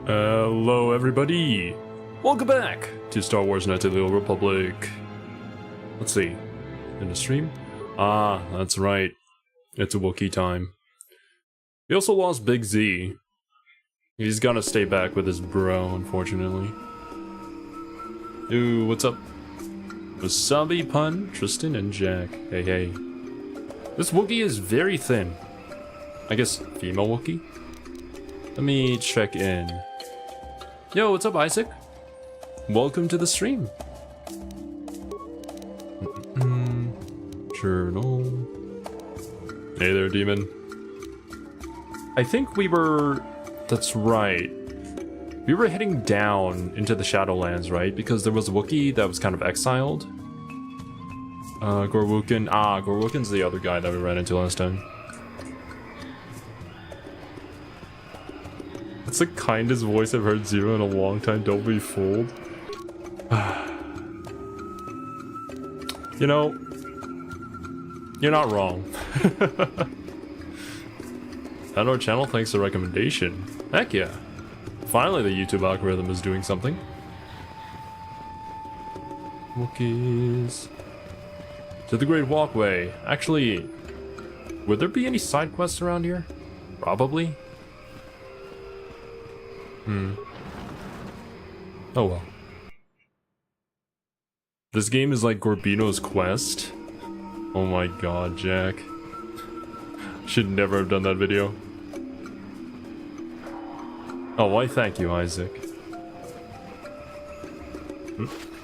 Hello everybody! Welcome back to Star Wars Knights of the Old Republic. Let's see. In the stream? Ah, that's right. It's a Wookie time. We also lost Big Z. He's gonna stay back with his bro, unfortunately. Ooh, what's up? Wasabi, Pun, Tristan, and Jack. Hey, hey. This Wookie is very thin. I guess female Wookie? Let me check in. Yo, what's up, Isaac? Welcome to the stream. Journal. Hey there, demon. I think we were... That's right. We were heading down into the Shadowlands, right? Because there was a Wookiee that was kind of exiled. Gorwookin. Ah, Gorwookin's the other guy that we ran into last time. That's the kindest voice I've heard Zero in a long time. Don't be fooled. You know, you're not wrong. On our channel, thanks for the recommendation. Heck yeah. Finally the YouTube algorithm is doing something. Wookiees. To the Great Walkway. Actually, would there be any side quests around here? Probably. Oh well. This game is like Gorbino's Quest. Oh my god, Jack. Should never have done that video. Oh, why thank you, Isaac.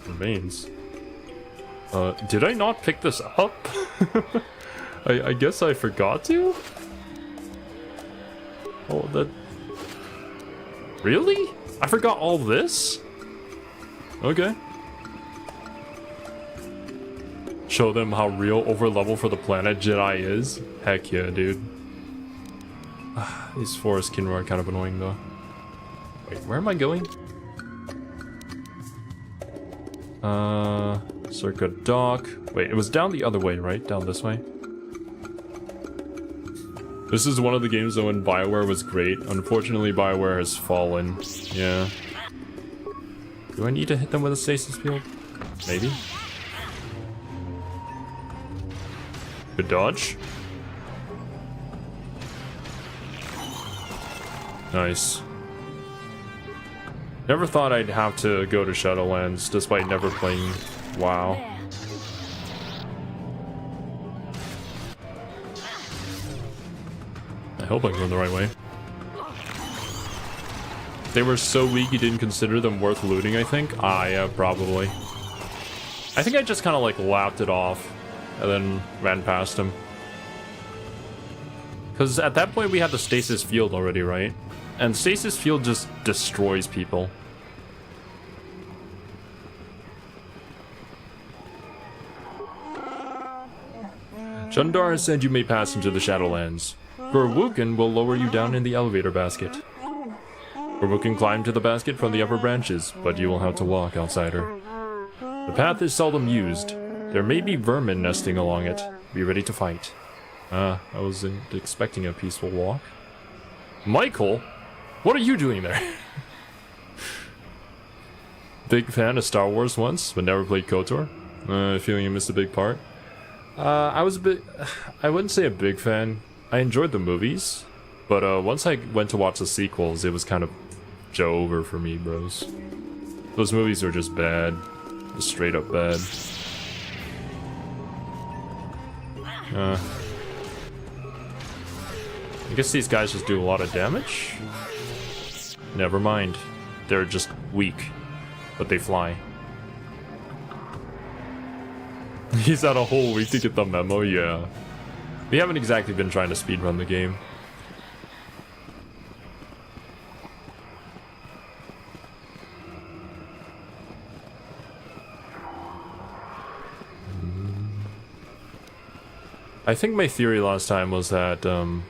Remains. Did I not pick this up? I guess I forgot to? Oh, that... Really? I forgot all this? Okay. Show them how real overlevel for the planet Jedi is? Heck yeah, dude. These forest Kinra are kind of annoying though. Wait, where am I going? Circa Dock. Wait, it was down the other way, right? Down this way? This is one of the games though when BioWare was great. Unfortunately, BioWare has fallen. Yeah. Do I need to hit them with a stasis field? Maybe? Good dodge. Nice. Never thought I'd have to go to Shadowlands despite never playing WoW. I hope I'm going the right way. They were so weak you didn't consider them worth looting, I think? Ah, yeah, probably. I think I just kind of like lapped it off and then ran past him. Because at that point we had the stasis field already, right? And stasis field just destroys people. Jundar has said you may pass into the Shadowlands. Gorwookin will lower you down in the elevator basket. Gorwookin climbed to the basket from the upper branches, but you will have to walk, outsider. The path is seldom used. There may be vermin nesting along it. Be ready to fight. I wasn't expecting a peaceful walk. Michael? What are you doing there? Big fan of Star Wars once, but never played KOTOR? Feeling you missed a big part? I was a bit... I wouldn't say a big fan. I enjoyed the movies, but once I went to watch the sequels, it was kind of over for me, bros. Those movies are just bad. Just straight up bad. I guess these guys just do a lot of damage? Never mind. They're just weak, but they fly. He's had a whole week to get the memo, yeah. We haven't exactly been trying to speedrun the game. I think my theory last time was that the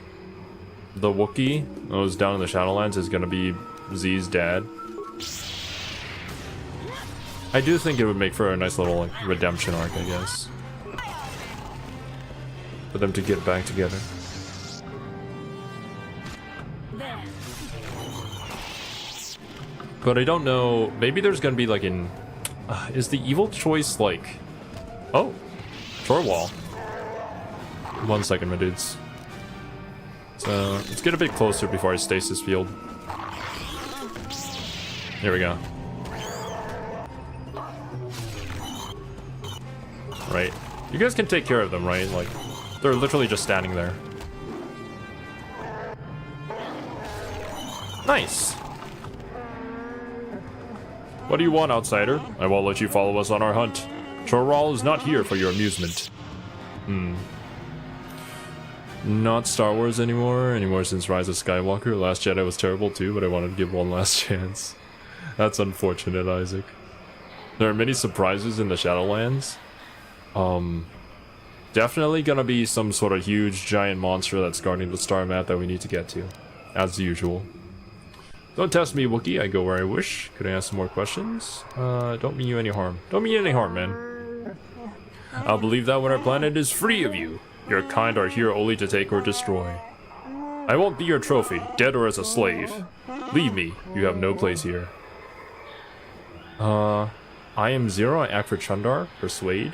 Wookiee that was down in the Shadowlands is gonna be Z's dad. I do think it would make for a nice little like redemption arc, I guess. For them to get back together. But I don't know. Maybe there's gonna be like an... is the evil choice like... Oh! Short wall. 1 second, my dudes. So, let's get a bit closer before I stasis field. Here we go. Right. You guys can take care of them, right? Like, they're literally just standing there. Nice! What do you want, outsider? I won't let you follow us on our hunt. Choral is not here for your amusement. Not Star Wars anymore since Rise of Skywalker. Last Jedi was terrible too, but I wanted to give one last chance. That's unfortunate, Isaac. There are many surprises in the Shadowlands. Definitely gonna be some sort of huge giant monster that's guarding the star map that we need to get to, as usual. Don't test me, Wookie. I go where I wish. Could I ask some more questions? Don't mean you any harm. Don't mean you any harm, man. I'll believe that when our planet is free of you. Your kind are here only to take or destroy. I won't be your trophy, dead or as a slave. Leave me. You have no place here. I am Zero. I act for Chundar. Persuade.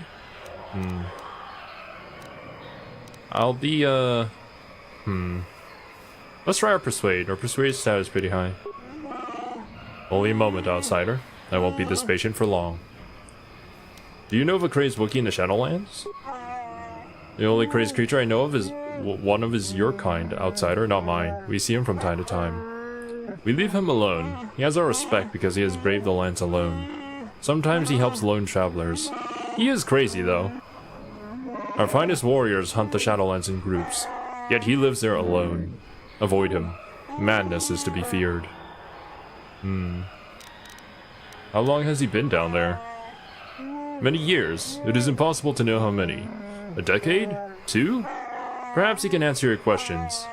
I'll be, let's try our Persuade. Our Persuade stat is pretty high. Only a moment, outsider. I won't be this patient for long. Do you know of a crazed Wookiee in the Shadowlands? The only crazed creature I know of is one of your kind, outsider, not mine. We see him from time to time. We leave him alone. He has our respect because he has braved the lands alone. Sometimes he helps lone travelers. He is crazy, though. Our finest warriors hunt the Shadowlands in groups, yet he lives there alone. Avoid him. Madness is to be feared. How long has he been down there? Many years. It is impossible to know how many. A decade? 2? Perhaps he can answer your questions.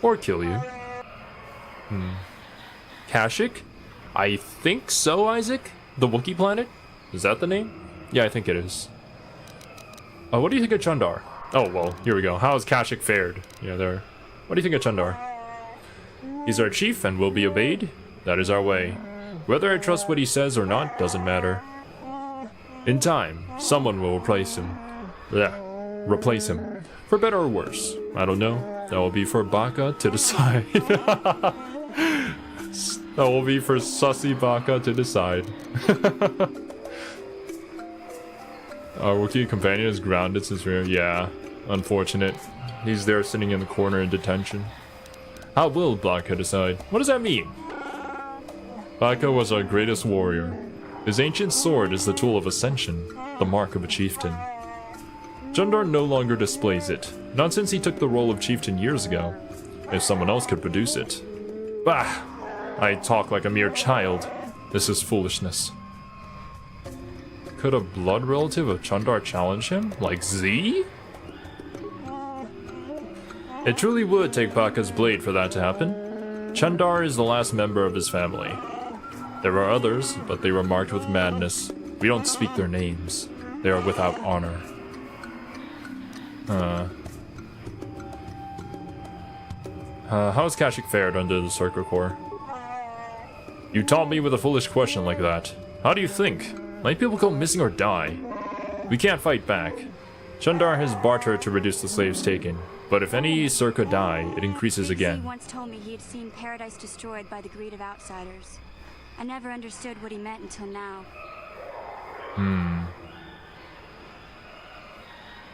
Or kill you. Kashyyyk? I think so, Isaac? The Wookiee planet? Is that the name? Yeah, I think it is. What do you think of Chundar? Oh, well, here we go. How has Kashyyyk fared? Yeah, there. What do you think of Chundar? He's our chief and will be obeyed. That is our way. Whether I trust what he says or not doesn't matter. In time, someone will replace him. Replace him. For better or worse. I don't know. That will be for Baka to decide. That will be for Sussy Baka to decide. Our Wookiee companion is grounded since we're... Yeah, unfortunate. He's there sitting in the corner in detention. How will Baka decide? What does that mean? Baka was our greatest warrior. His ancient sword is the tool of ascension, the mark of a chieftain. Chundar no longer displays it, not since he took the role of chieftain years ago. If someone else could produce it. Bah! I talk like a mere child. This is foolishness. Could a blood relative of Chundar challenge him? Like Z? It truly would take Baka's blade for that to happen. Chundar is the last member of his family. There are others, but they were marked with madness. We don't speak their names. They are without honor. How's Kashyyyk fared under the Circle Core? You taunt me with a foolish question like that. How do you think? Might people go missing or die? We can't fight back. Chundar has barter to reduce the slaves taken, but if any Circa die, it increases again. He once told me he had seen paradise destroyed by the greed of outsiders. I never understood what he meant until now.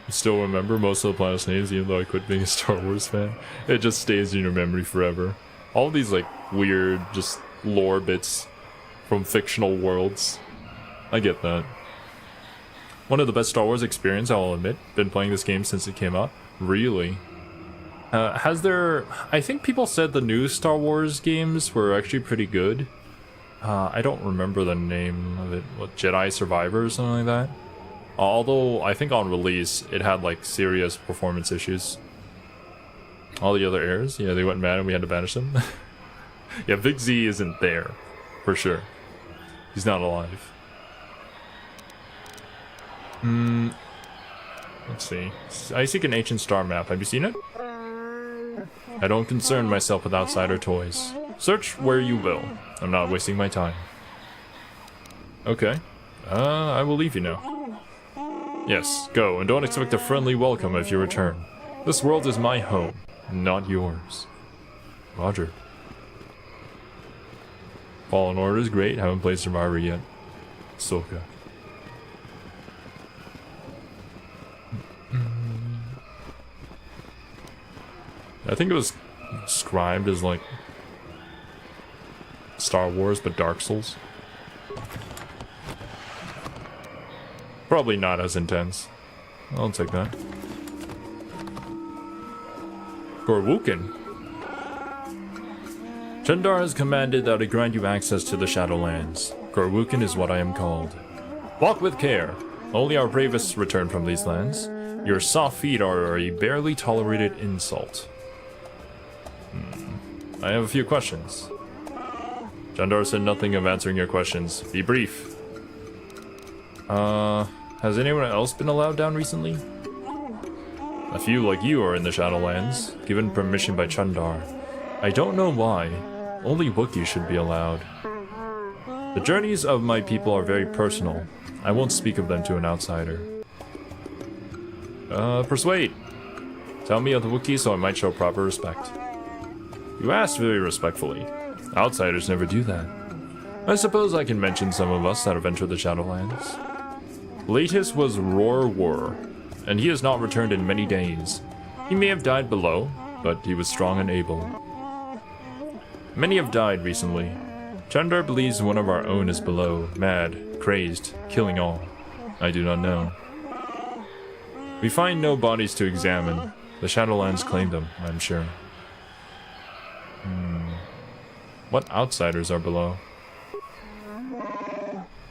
You still remember most of the planet's names, even though I quit being a Star Wars fan? It just stays in your memory forever. All of these, like, weird, just lore bits from fictional worlds. I get that. One of the best Star Wars experience, I'll admit. Been playing this game since it came out. Really? Has there... I think people said the new Star Wars games were actually pretty good. I don't remember the name of it. What, Jedi Survivor or something like that? Although, I think on release, it had, like, serious performance issues. All the other heirs, yeah, they went mad and we had to banish them. Yeah, Big Z isn't there, for sure. He's not alive. Let's see. I seek an ancient star map. Have you seen it? I don't concern myself with outsider toys. Search where you will. I'm not wasting my time. Okay. I will leave you now. Yes, go, and don't expect a friendly welcome if you return. This world is my home, not yours. Roger. Fallen Order is great, haven't played Survivor yet. Soka. I think it was described as like Star Wars, but Dark Souls. Probably not as intense. I'll take that. Gorwookin. Chandar has commanded that I grant you access to the Shadowlands. Gorwookin is what I am called. Walk with care. Only our bravest return from these lands. Your soft feet are a barely tolerated insult. I have a few questions. Chandar said nothing of answering your questions. Be brief. Has anyone else been allowed down recently? A few like you are in the Shadowlands, given permission by Chandar. I don't know why. Only Wookie should be allowed. The journeys of my people are very personal. I won't speak of them to an outsider. Persuade. Tell me of the Wookie so I might show proper respect. You asked very respectfully. Outsiders never do that. I suppose I can mention some of us that have entered the Shadowlands. Latest was Roar, and he has not returned in many days. He may have died below, but he was strong and able. Many have died recently. Chandar believes one of our own is below, mad, crazed, killing all. I do not know. We find no bodies to examine. The Shadowlands claim them, I'm sure. What outsiders are below?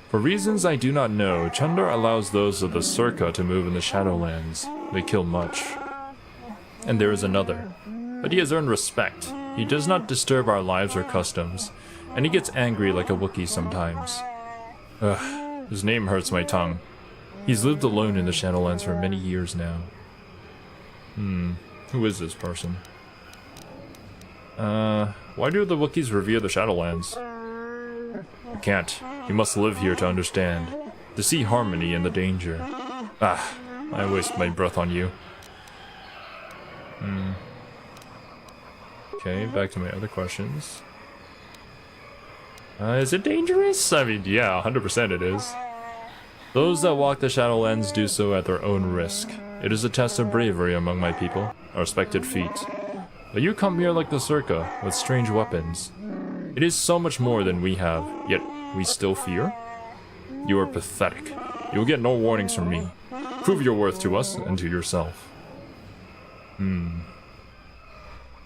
For reasons I do not know, Chandar allows those of the Circa to move in the Shadowlands. They kill much. And there is another. But he has earned respect. He does not disturb our lives or customs, and he gets angry like a Wookiee sometimes. Ugh, his name hurts my tongue. He's lived alone in the Shadowlands for many years now. Who is this person? Why do the Wookiees revere the Shadowlands? I can't. You must live here to understand. To see harmony and the danger. Ah, I waste my breath on you. Okay, back to my other questions. Is it dangerous? I mean, yeah, 100% it is. Those that walk the Shadowlands do so at their own risk. It is a test of bravery among my people, a respected feat. But you come here like the Circa, with strange weapons. It is so much more than we have, yet we still fear? You are pathetic. You will get no warnings from me. Prove your worth to us and to yourself.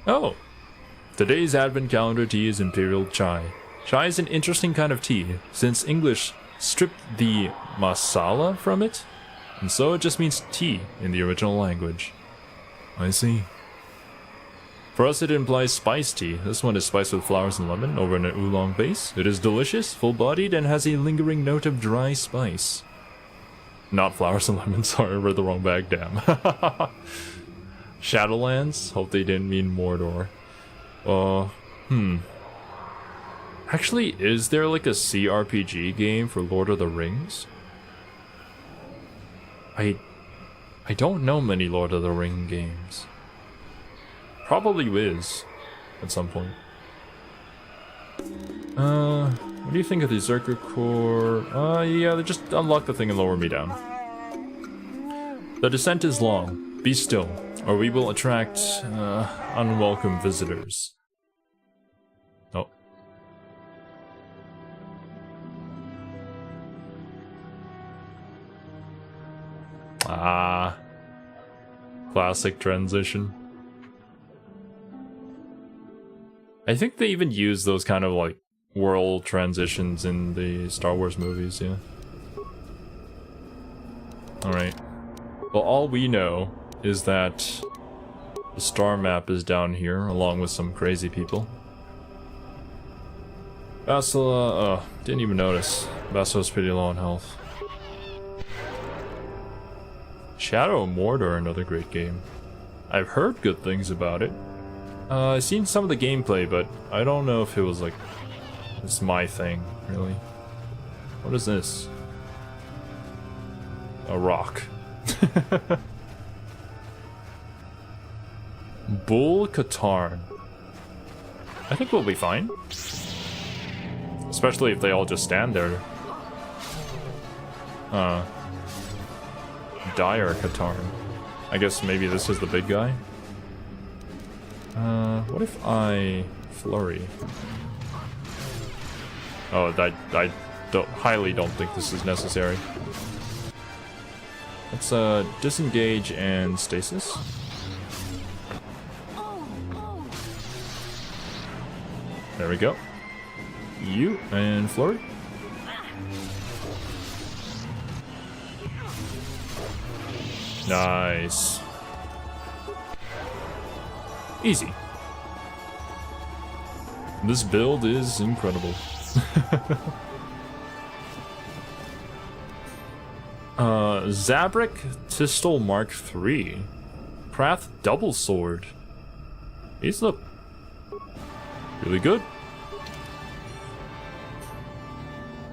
Oh. Today's advent calendar tea is Imperial Chai. Chai is an interesting kind of tea, since English stripped the masala from it, and so it just means tea in the original language. I see. For us it implies spiced tea. This one is spiced with flowers and lemon over an oolong base. It is delicious, full-bodied, and has a lingering note of dry spice. Not flowers and lemon, sorry, I read the wrong bag, damn. Shadowlands? Hope they didn't mean Mordor. Actually, is there like a CRPG game for Lord of the Rings? I don't know many Lord of the Ring games. Probably is, at some point. What do you think of the Zerker Core? Yeah, they just unlock the thing and lower me down. The descent is long. Be still, or we will attract, unwelcome visitors. Oh. Ah. Classic transition. I think they even use those kind of like world transitions in the Star Wars movies, yeah. Alright. Well, all we know is that the star map is down here, along with some crazy people. Basila, didn't even notice. Basila's pretty low on health. Shadow of Mordor, another great game. I've heard good things about it. I've seen some of the gameplay, but I don't know if it was like, it's my thing, really. What is this? A rock. Bull Kotor. I think we'll be fine. Especially if they all just stand there. Dire Kotor. I guess maybe this is the big guy. What if I flurry? Oh, I highly don't think this is necessary. Let's disengage and stasis. There we go. You and flurry. Nice. Easy. This build is incredible. Zabrak Tistel Mark III. Prath Double Sword. These look really good.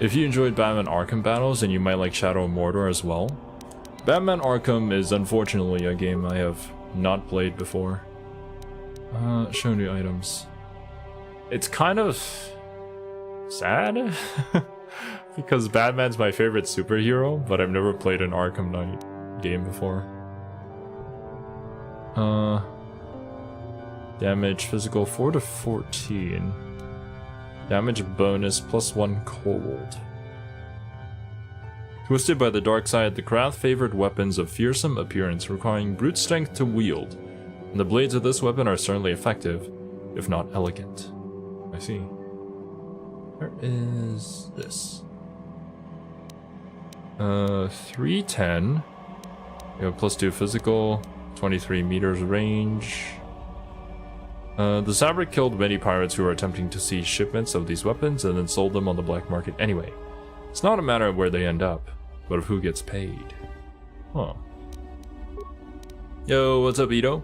If you enjoyed Batman Arkham battles, then you might like Shadow of Mordor as well. Batman Arkham is unfortunately a game I have not played before. Show new items. It's kind of sad because Batman's my favorite superhero, but I've never played an Arkham Knight game before. Damage physical 4 to 14. Damage bonus +1 cold. Twisted by the dark side, the Krath favored weapons of fearsome appearance, requiring brute strength to wield. And the blades of this weapon are certainly effective, if not elegant. I see. Where is this? 310. You have +2 physical, 23 meters range. The Zabrak killed many pirates who were attempting to seize shipments of these weapons and then sold them on the black market anyway. It's not a matter of where they end up, but of who gets paid. Huh. Yo, what's up, Ito?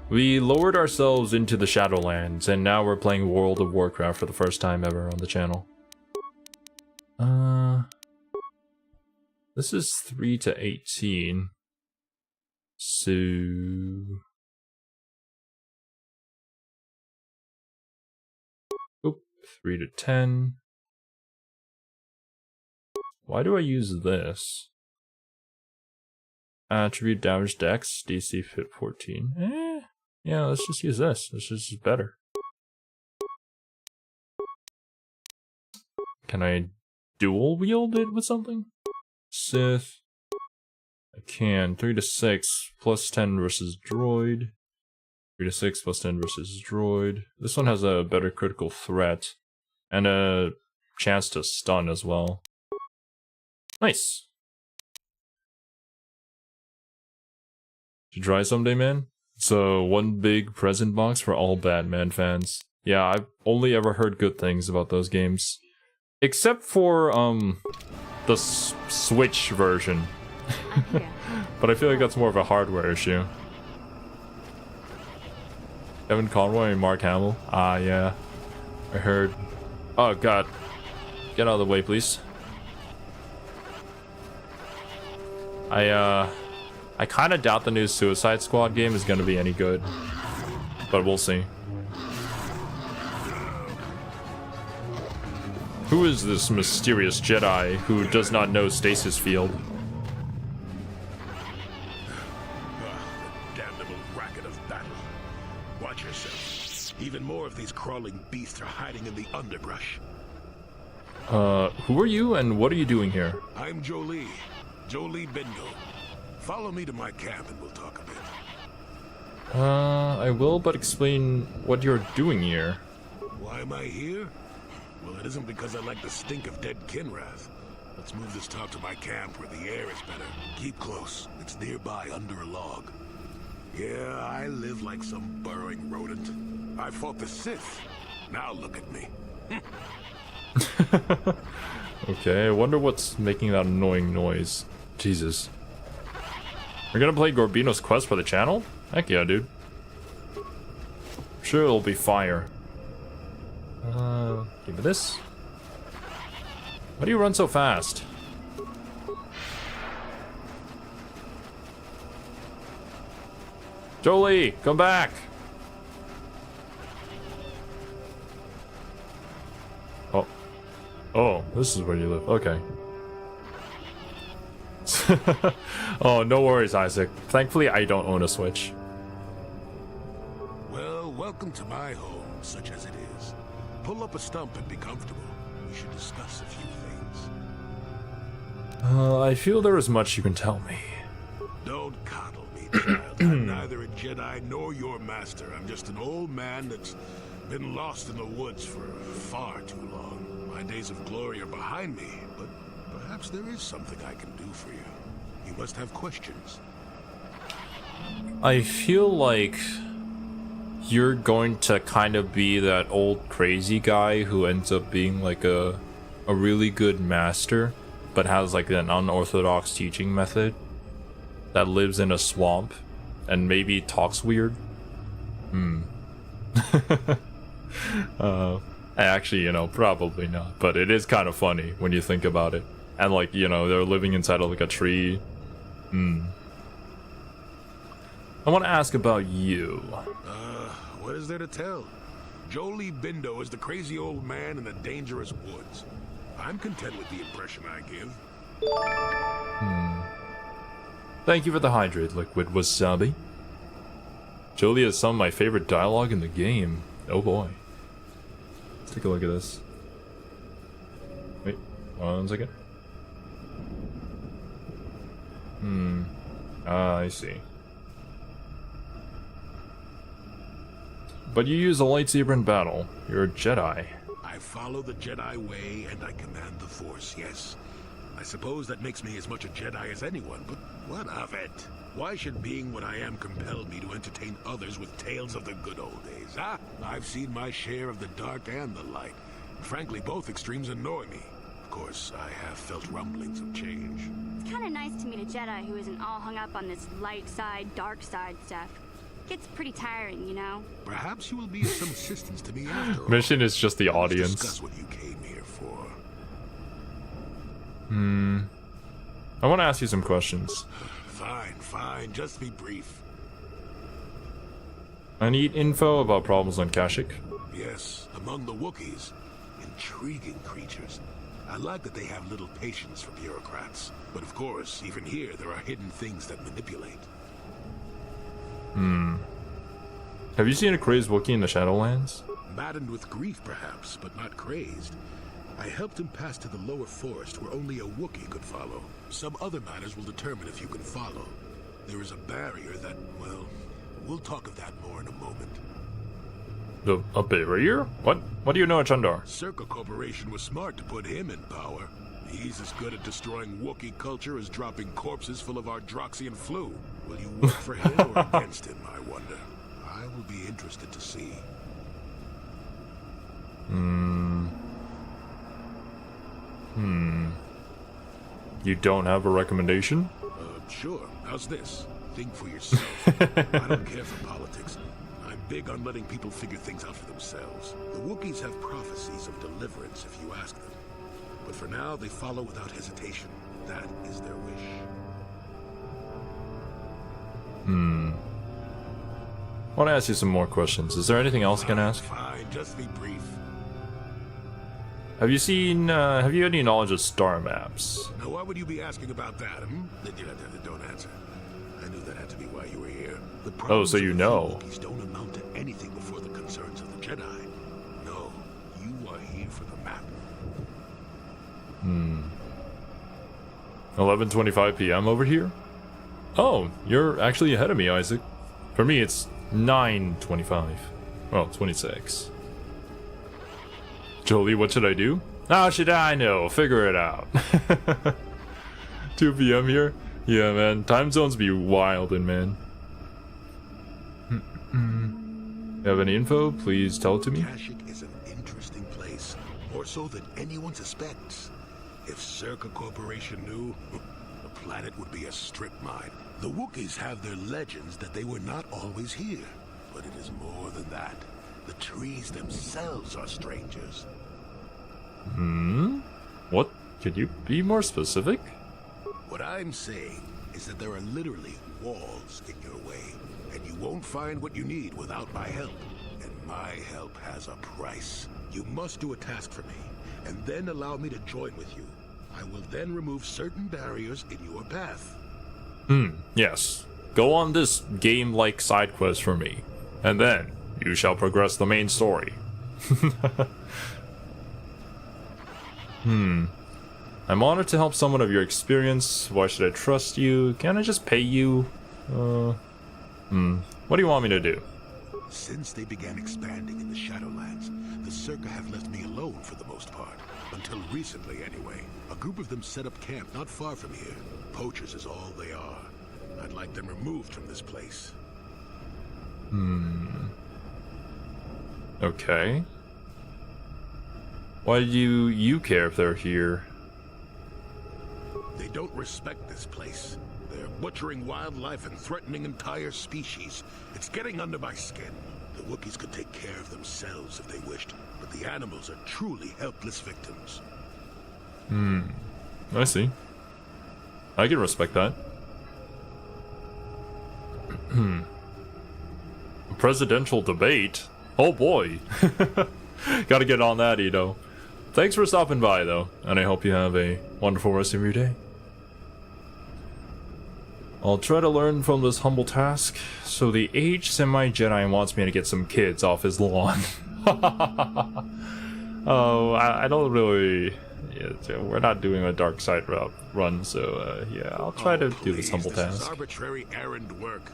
We lowered ourselves into the Shadowlands, and now we're playing World of Warcraft for the first time ever on the channel. This is 3 to 18. So... Oop, 3 to 10. Why do I use this? Attribute damage dex, DC fit 14. Yeah, let's just use this. This is better. Can I dual wield it with something? Sith. I can. 3 to 6, +10 versus droid. 3 to 6, +10 versus droid. This one has a better critical threat. And a chance to stun as well. Nice. Should try someday, man. So, one big present box for all Batman fans. Yeah, I've only ever heard good things about those games. Except for, the Switch version. But I feel like that's more of a hardware issue. Kevin Conroy and Mark Hamill. Ah, yeah. I heard. Oh, God. Get out of the way, please. I kind of doubt the new Suicide Squad game is going to be any good. But we'll see. Who is this mysterious Jedi who does not know Stasis Field? The damnable racket of battle. Watch yourself. Even more of these crawling beasts are hiding in the underbrush. Who are you and what are you doing here? I'm Jolie Bingo. Follow me to my camp and we'll talk a bit. I will, but explain what you're doing here. Why am I here? Well, it isn't because I like the stink of dead Kinrath. Let's move this talk to my camp where the air is better. Keep close. It's nearby under a log. Yeah, I live like some burrowing rodent. I fought the Sith. Now look at me. Okay, I wonder what's making that annoying noise. Jesus. We're gonna play Gorbino's Quest for the channel? Heck yeah, dude. Sure, it'll be fire. Give me this. Why do you run so fast? Jolie, come back! Oh. Oh, this is where you live. Okay. Oh, no worries, Isaac. Thankfully, I don't own a Switch. Well, welcome to my home, such as it is. Pull up a stump and be comfortable. We should discuss a few things. I feel there is much you can tell me. Don't coddle me, child. I'm neither a Jedi nor your master. I'm just an old man that's been lost in the woods for far too long. My days of glory are behind me, but perhaps there is something I can do for you. You must have questions. I feel like you're going to kind of be that old crazy guy who ends up being like a really good master, but has like an unorthodox teaching method that lives in a swamp and maybe talks weird. Actually, you know, probably not, but it is kind of funny when you think about it. And like, you know, they're living inside of like a tree. I want to ask about you. What is there to tell? Jolie Bindo is the crazy old man in the dangerous woods. I'm content with the impression I give. Thank you for the hydrate, Liquid Wasabi. Jolie has some of my favorite dialogue in the game. Oh boy. Let's take a look at this. Wait, 1 second. I see. But you use a lightsaber in battle. You're a Jedi. I follow the Jedi way and I command the Force, yes. I suppose that makes me as much a Jedi as anyone, but what of it? Why should being what I am compel me to entertain others with tales of the good old days, huh? I've seen my share of the dark and the light. Frankly, both extremes annoy me. Of course, I have felt rumblings of change. It's kind of nice to meet a Jedi who isn't all hung up on this light side, dark side stuff. Gets pretty tiring, you know? Perhaps you will be of some assistance to me after all. Mission is just the Let's audience. discuss what you came here for. I want to ask you some questions. Fine, just be brief. I need info about problems on Kashyyyk. Yes, among the Wookiees. Intriguing creatures. I like that they have little patience for bureaucrats. But of course, even here, there are hidden things that manipulate. Have you seen a crazed Wookiee in the Shadowlands? Maddened with grief, perhaps, but not crazed. I helped him pass to the lower forest where only a Wookiee could follow. Some other matters will determine if you can follow. There is a barrier that, well, we'll talk of that more in a moment. A barrier? What? What do you know at Chandar? Circa Corporation was smart to put him in power. He's as good at destroying Wookiee culture as dropping corpses full of Ardroxian flu. Will you work for him or against him, I wonder? I will be interested to see. You don't have a recommendation? Sure. How's this? Think for yourself. I don't care for politics. I'm big on letting people figure things out for themselves. The Wookiees have prophecies of deliverance if you ask them. But for now, they follow without hesitation. That is their wish. I want to ask you some more questions. Is there anything else I can ask? Fine, just be brief. Have you any knowledge of star maps? Now, why would you be asking about that, Don't answer. I knew that had to be why you were here. The Oh, so you know. Wookiees don't amount to anything before the concerns of the Jedi. No, you are here for the map. 11:25 p.m. over here? Oh, you're actually ahead of me, Isaac. For me, it's 9:25. Well, 26. Jolie, what should I do? How should I know? Figure it out. 2 p.m. here? Yeah, man. Time zones be wildin', man. You have any info? Please tell it to me. Kashyyyk is an interesting place, more so than anyone suspects. If Circa Corporation knew, the planet would be a strip mine. The Wookiees have their legends that they were not always here, but it is more than that. The trees themselves are strangers. What Could you be more specific? What I'm saying is that there are literally walls in your way, and you won't find what you need without my help. And my help has a price. You must do a task for me, and then allow me to join with you. I will then remove certain barriers in your path. Yes. Go on this game-like side quest for me, and then you shall progress the main story. I'm honored to help someone of your experience. Why should I trust you? Can't I just pay you? What do you want me to do? Since they began expanding in the Shadowlands, the Circa have left me alone for the most part. Until recently, anyway. A group of them set up camp not far from here. Poachers is all they are. I'd like them removed from this place. Okay. Why do you care if they're here? They don't respect this place. They're butchering wildlife and threatening entire species. It's getting under my skin. The Wookiees could take care of themselves if they wished, but the animals are truly helpless victims. I see. I can respect that. A presidential debate? Oh boy. Gotta get on that, Ito. Thanks for stopping by, though, and I hope you have a wonderful rest of your day. I'll try to learn from this humble task. So the aged semi-Jedi wants me to get some kids off his lawn. Oh, I don't really... Yeah, we're not doing a dark side route run, so yeah, I'll try to do this humble task. This is arbitrary errand work,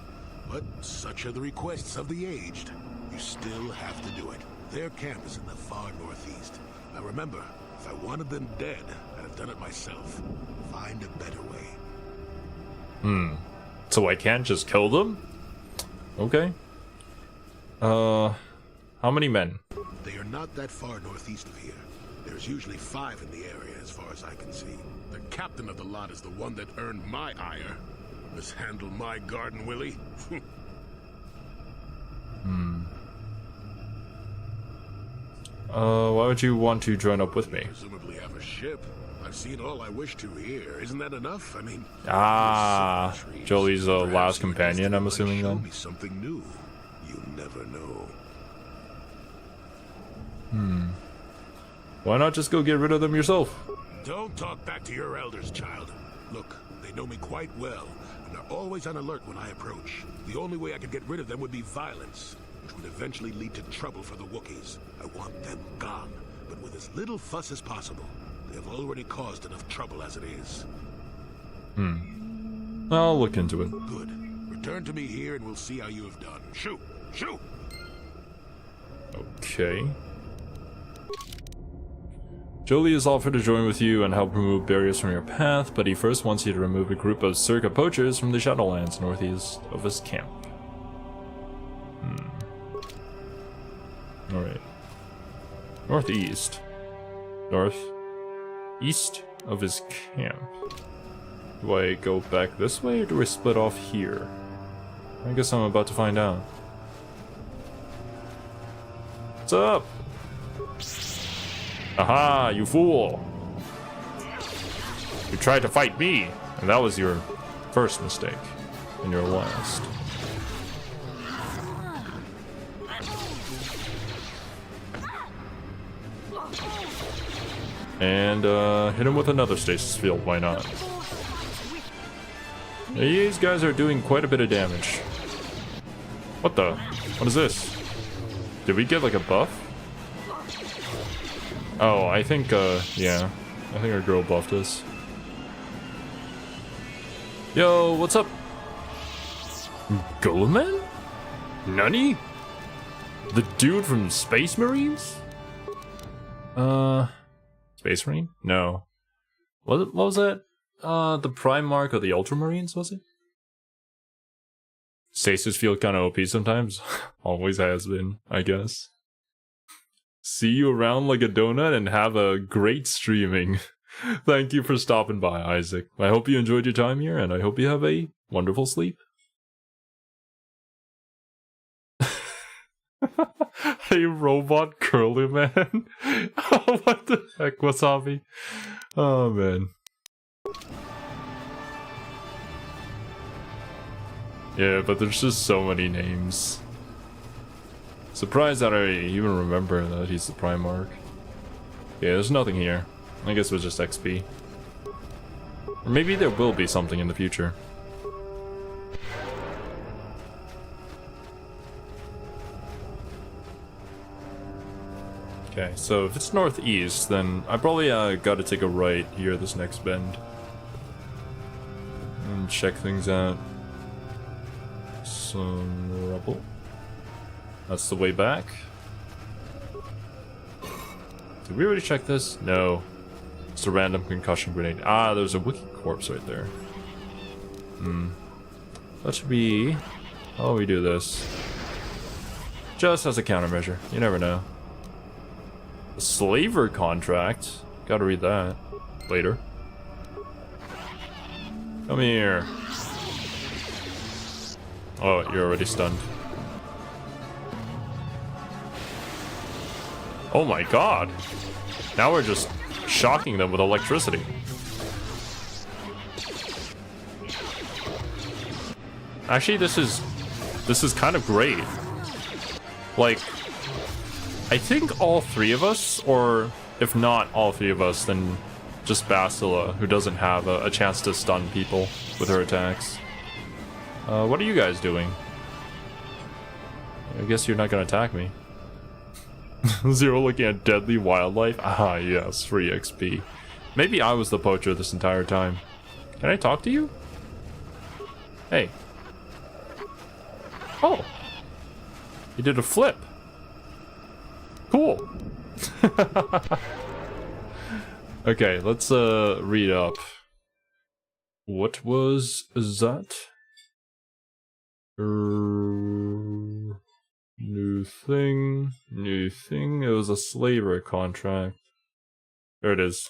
but such are the requests of the aged. You still have to do it. Their camp is in the far northeast. Now remember, if I wanted them dead, I'd have done it myself. Find a better way. So I can't just kill them? Okay. How many men? They are not that far northeast of here. There's usually 5 in the area as far as I can see. The captain of the lot is the one that earned my ire. Mishandle my garden, Willie? Why would you want to join up with me? Presumably have a ship. I've seen all I wish to here. Isn't that enough? I mean... Jolie's last companion, I'm assuming, then? Show me something new. You never know. Why not just go get rid of them yourself? Don't talk back to your elders, child. Look, they know me quite well, and are always on alert when I approach. The only way I could get rid of them would be violence, which would eventually lead to trouble for the Wookiees. I want them gone, but with as little fuss as possible. They have already caused enough trouble as it is. I'll look into it. Good. Return to me here and we'll see how you have done. Shoot! Shoot! Okay. Jolie has offered to join with you and help remove barriers from your path, but he first wants you to remove a group of Circa poachers from the Shadowlands northeast of his camp. Alright. Northeast. Northeast of his camp. Do I go back this way or do I split off here? I guess I'm about to find out. What's up? Aha, you fool! You tried to fight me, and that was your first mistake, and your last. And hit him with another stasis field, why not? These guys are doing quite a bit of damage. What the? What is this? Did we get like a buff? Oh, I think, yeah. I think our girl buffed us. Yo, what's up? Goleman? Nani? The dude from Space Marines? Space Marine? No. What was that? The Primarch of the Ultramarines, was it? Stasis field kinda OP sometimes. Always has been, I guess. See you around like a donut and have a great streaming. Thank you for stopping by, Isaac. I hope you enjoyed your time here, and I hope you have a wonderful sleep. Hey, robot curly man. What the heck, Wasabi? Oh man. Yeah, but there's just so many names. Surprised that I even remember that he's the Primarch. Yeah, there's nothing here. I guess it was just XP. Or maybe there will be something in the future. Okay, so if it's northeast, then I probably gotta take a right here this next bend. And check things out. Some rubble. That's the way back. Did we already check this? No. It's a random concussion grenade. Ah, there's a Wookie corpse right there. That should be how we do this. Just as a countermeasure. You never know. A slaver contract. Gotta read that later. Come here. Oh, you're already stunned. Oh my god. Now we're just shocking them with electricity. Actually, this is kind of great. Like, I think all three of us, or if not all three of us, then just Bastila, who doesn't have a chance to stun people with her attacks. What are you guys doing? I guess you're not gonna attack me. Zero looking at deadly wildlife? Ah, yes, free XP. Maybe I was the poacher this entire time. Can I talk to you? Hey. Oh. You did a flip. Cool. Okay, let's read up. What was that? New thing. It was a slaver contract. There it is.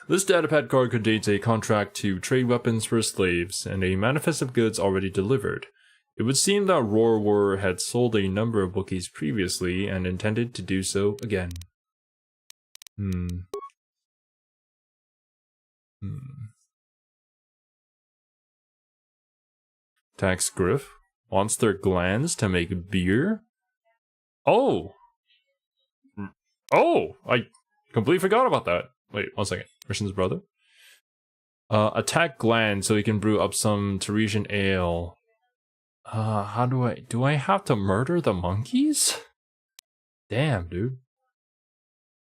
This datapad card contains a contract to trade weapons for slaves and a manifest of goods already delivered. It would seem that Roar had sold a number of Wookiees previously and intended to do so again. Tax Griff wants their glands to make beer? Oh! Oh! I completely forgot about that. Wait, 1 second. Christian's brother? Attack gland so he can brew up some Teresian ale. How do I have to murder the monkeys? Damn, dude.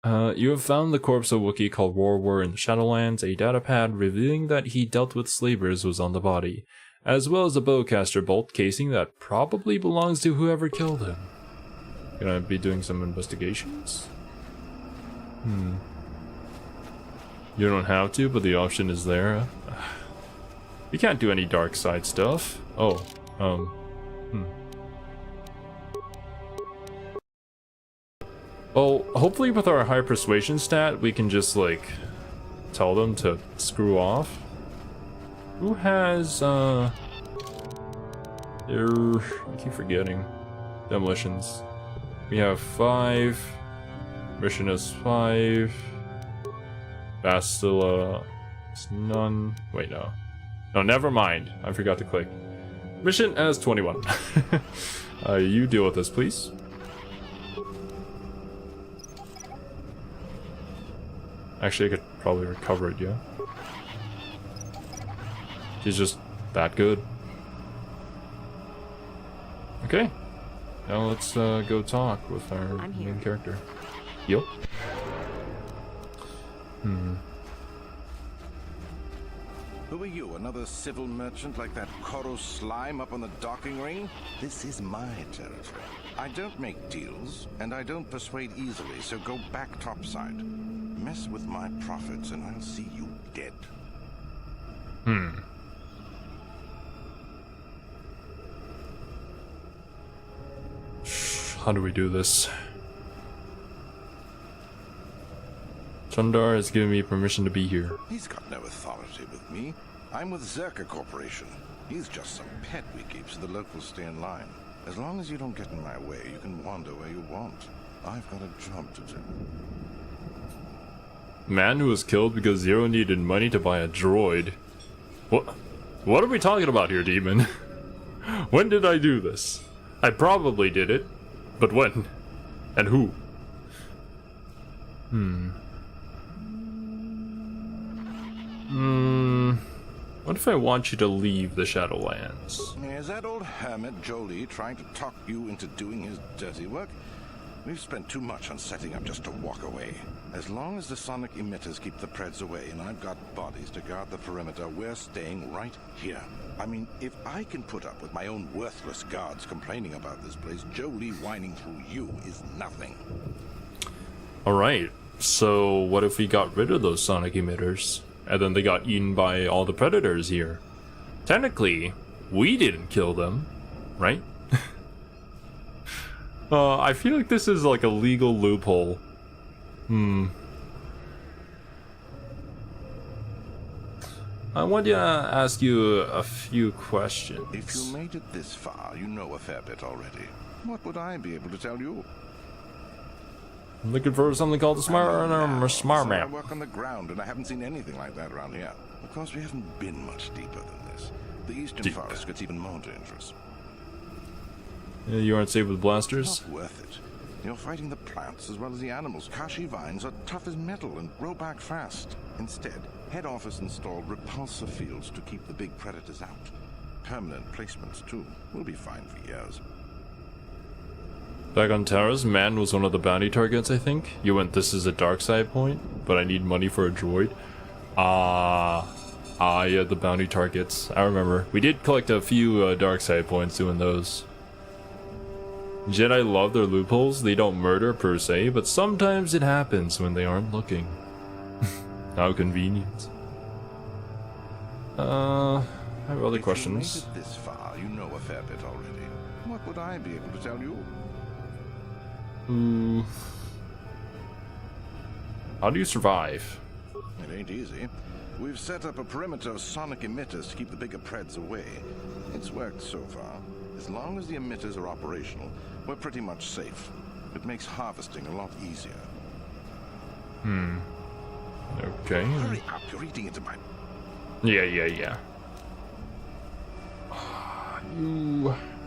You have found the corpse of Wookie called Roar in the Shadowlands. A datapad revealing that he dealt with slavers was on the body, as well as a bowcaster bolt casing that probably belongs to whoever killed him. Gonna be doing some investigations? You don't have to, but the option is there. We can't do any dark side stuff. Oh, Well, hopefully with our high persuasion stat, we can just, like, tell them to screw off. Who has, I keep forgetting. Demolitions. We have 5. Mission is 5. Bastila is none. Wait, no. No, never mind. I forgot to click. Mission as 21. You deal with this, please. Actually, I could probably recover it, yeah. She's just that good. Okay. Now let's go talk with our main character. Yep. Who are you, another civil merchant like that Kotor slime up on the docking ring? This is my territory. I don't make deals, and I don't persuade easily, so go back topside. Mess with my profits, and I'll see you dead. How do we do this? Chundar has given me permission to be here. He's got no authority with me. I'm with Zerka Corporation. He's just some pet we keep so the locals stay in line. As long as you don't get in my way, you can wander where you want. I've got a job to do. Man who was killed because Zero needed money to buy a droid. What are we talking about here, Demon? When did I do this? I probably did it. But when? And who? What if I want you to leave the Shadowlands? Is that old hermit Jolie trying to talk you into doing his dirty work? We've spent too much on setting up just to walk away. As long as the sonic emitters keep the Preds away and I've got bodies to guard the perimeter, we're staying right here. I mean, if I can put up with my own worthless guards complaining about this place, Jolie whining through you is nothing. Alright, so what if we got rid of those sonic emitters? And then they got eaten by all the predators here. Technically, we didn't kill them, right? I feel like this is like a legal loophole. I want to ask you a few questions. If you made it this far, you know a fair bit already. What would I be able to tell you? I'm looking for something called the smart I map. work on the ground, and I haven't seen anything like that around here. Of course, we haven't been much deeper than this. The eastern Deep. forest gets even more dangerous. You aren't safe with blasters? Not worth it. You're fighting the plants as well as the animals. Kashi vines are tough as metal and grow back fast. Instead, head office installed repulsor fields to keep the big predators out. Permanent placements, too. We'll be fine for years. Back on Taros, Man was one of the bounty targets, I think. You went, this is a dark side point, but I need money for a droid. Yeah, the bounty targets. I remember. We did collect a few dark side points doing those. Jedi love their loopholes. They don't murder per se, but sometimes it happens when they aren't looking. How convenient. I have other questions. If you made it this far, you know a fair bit already. What would I be able to tell you? How do you survive? It ain't easy. We've set up a perimeter of sonic emitters to keep the bigger Preds away. It's worked so far. As long as the emitters are operational, we're pretty much safe. It makes harvesting a lot easier. Okay. Hurry up, you're eating into my... Yeah.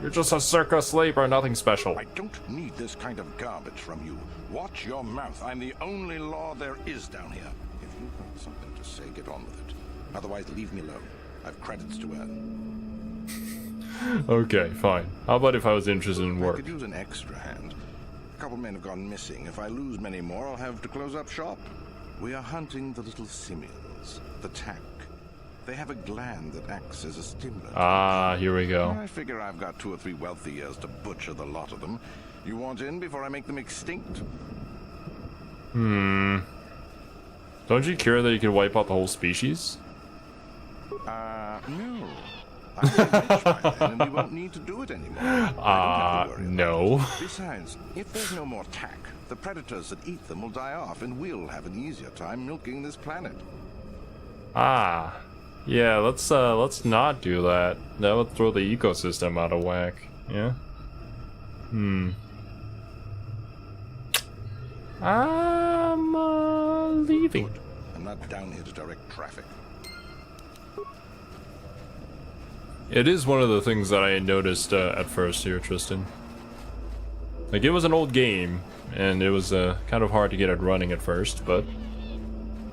You're just a circus labor, nothing special. I don't need this kind of garbage from you. Watch your mouth. I'm the only law there is down here. If you've got something to say, get on with it. Otherwise, leave me alone. I've credits to earn. Okay, fine. How about if I was interested in I work? could use an extra hand. A couple men have gone missing. If I lose many more, I'll have to close up shop. We are hunting the little simians, the tack. They have a gland that acts as a stimulant. Ah, here we go. I figure I've got 2 or 3 wealthy years to butcher the lot of them. You want in before I make them extinct? Don't you care that you can wipe out the whole species? No. I'll be rich by then, and we won't need to do it anymore. I don't have to worry about no. it. Besides, if there's no more tack, the predators that eat them will die off, and we'll have an easier time milking this planet. Yeah, let's not do that. That would throw the ecosystem out of whack. Yeah? I'm leaving. Good. I'm not down here to direct traffic. It is one of the things that I noticed at first here, Tristan. Like, it was an old game, and it was kind of hard to get it running at first, but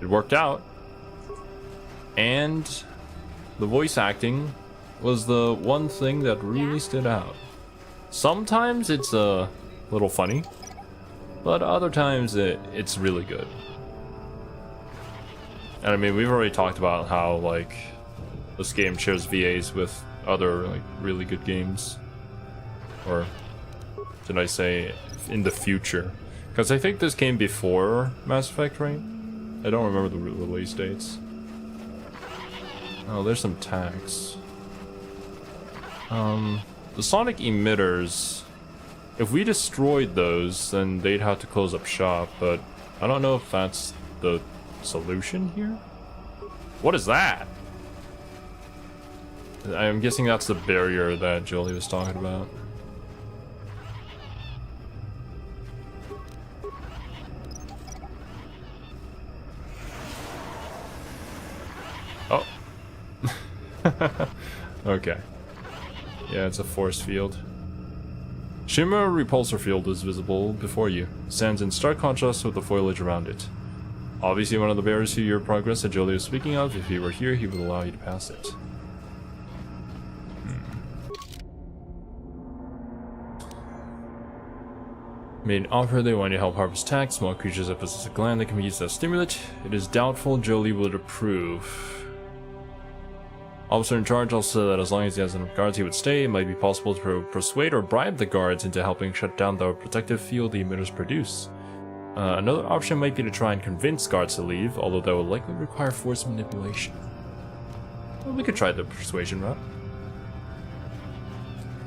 it worked out. And the voice acting was the one thing that really stood out. Sometimes it's a little funny, but other times it's really good. And I mean, we've already talked about how, like, this game shares VAs with other, like, really good games. Or did I say in the future? Because I think this came before Mass Effect, right? I don't remember the release dates. Oh, there's some tags. The sonic emitters, if we destroyed those, then they'd have to close up shop, but I don't know if that's the solution here? What is that? I'm guessing that's the barrier that Jolie was talking about. Oh. Okay. Yeah, it's a force field. Shimmer repulsor field is visible before you. Stands in stark contrast with the foliage around it. Obviously one of the barriers to your progress that Jolie was speaking of. If he were here, he would allow you to pass it. Made an offer. They want you to help harvest tax. Small creatures that possess a gland that can be used as a stimulant. It is doubtful Jolie would approve. Officer in charge also said that as long as he has enough guards, he would stay. It might be possible to persuade or bribe the guards into helping shut down the protective field the emitters produce. Another option might be to try and convince guards to leave, although that would likely require force manipulation. Well, we could try the persuasion route.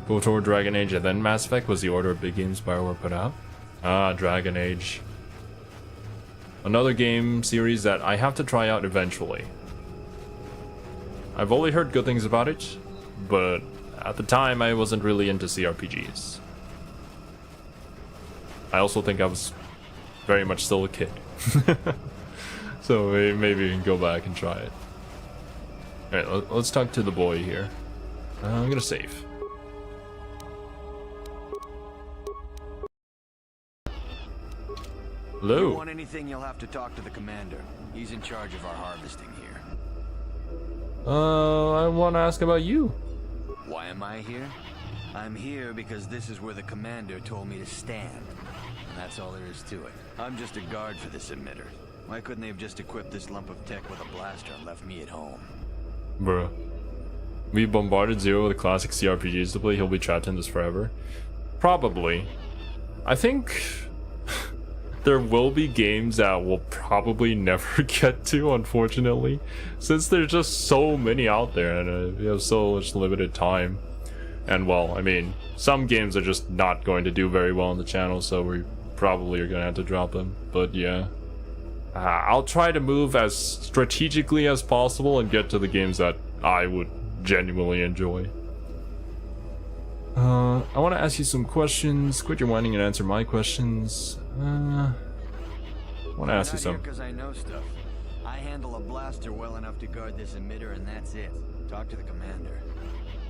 Kotor, Dragon Age, and then Mass Effect was the order of big games BioWare put out. Ah, Dragon Age. Another game series that I have to try out eventually. I've only heard good things about it, but at the time I wasn't really into CRPGs. I also think I was very much still a kid. So maybe we can go back and try it. Alright, let's talk to the boy here. I'm gonna save. Hello. If you want anything, you'll have to talk to the commander. He's in charge of our harvesting here. I want to ask about you. Why am I here? I'm here because this is where the commander told me to stand. And that's all there is to it. I'm just a guard for this emitter. Why couldn't they have just equipped this lump of tech with a blaster and left me at home? Bruh. We bombarded Zero with classic CRPGs to play. He'll be trapped in this forever. Probably. I think there will be games that we'll probably never get to, unfortunately, since there's just so many out there and we have so much limited time. And well, I mean, some games are just not going to do very well on the channel, so we probably are gonna have to drop them. But yeah, I'll try to move as strategically as possible and get to the games that I would genuinely enjoy. I want to ask you some questions. Quit your whining and answer my questions. I want to ask you some. Because I know stuff. I handle a blaster well enough to guard this emitter, and that's it. Talk to the commander.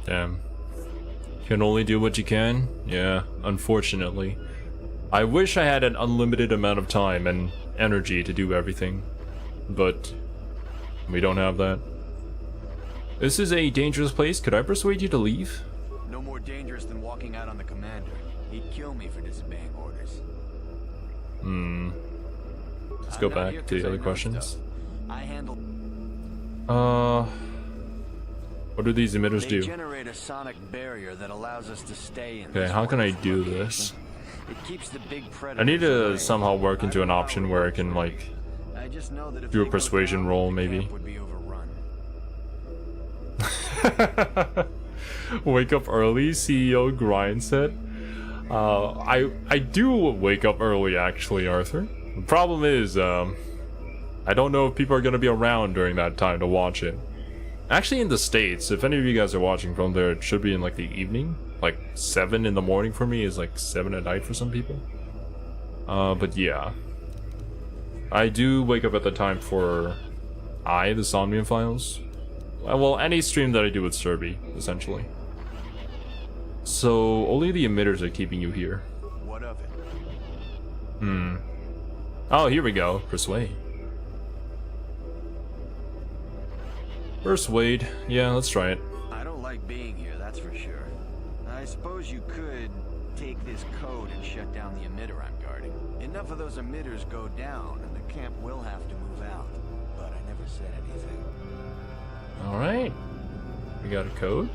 Damn. Can only do what you can? Yeah, unfortunately. I wish I had an unlimited amount of time and energy to do everything, but we don't have that. This is a dangerous place. Could I persuade you to leave? No more dangerous than walking out on the commander. He'd kill me for disobeying orders. Let's go back to the other questions. I handle. What do these emitters They do? generate a sonic barrier that allows us to stay in. Okay, how can I do this? It keeps the big I need to away. somehow work into an option where I can, like, I just know that if do a they go persuasion down, roll, the maybe. camp would be overrun. Wake up early, CEO grind set. I do wake up early, actually, Arthur. The problem is, I don't know if people are gonna be around during that time to watch it. Actually, in the States, if any of you guys are watching from there, it should be in like the evening. Like 7 in the morning for me is like 7 at night for some people. But yeah. I do wake up at the time for the Somnium Files. Well, any stream that I do with Serby, essentially. So, only the emitters are keeping you here. What of it? Oh, here we go. Persuade. Persuade. Yeah, let's try it. I don't like being here, that's for sure. I suppose you could take this code and shut down the emitter I'm guarding. Enough of those emitters go down, and the camp will have to move out. But I never said anything. Alright. We got a code.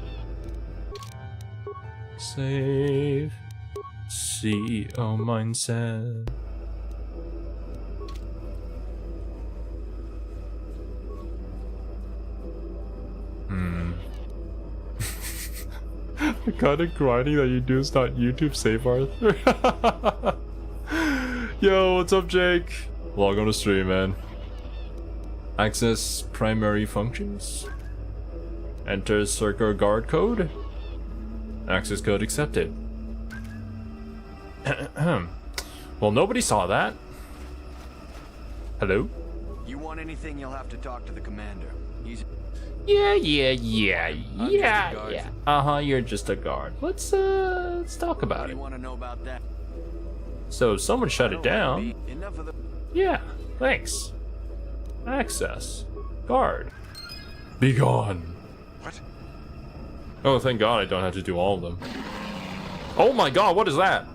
Save. CEO mindset. The kind of grinding that you do is not YouTube safe, Arthur. Yo, what's up, Jake? Log on to stream, man. Access primary functions. Enter circular guard code. Access code accepted. Well, nobody saw that. Hello? You want anything, you'll have to talk to the commander. He's... Yeah. You're just a guard. Let's talk What about do it. you want to know about that? So someone shut it down. Enough of the... Yeah, thanks. Access. Guard. Be gone. What? Oh, thank God I don't have to do all of them. Oh my God, what is that?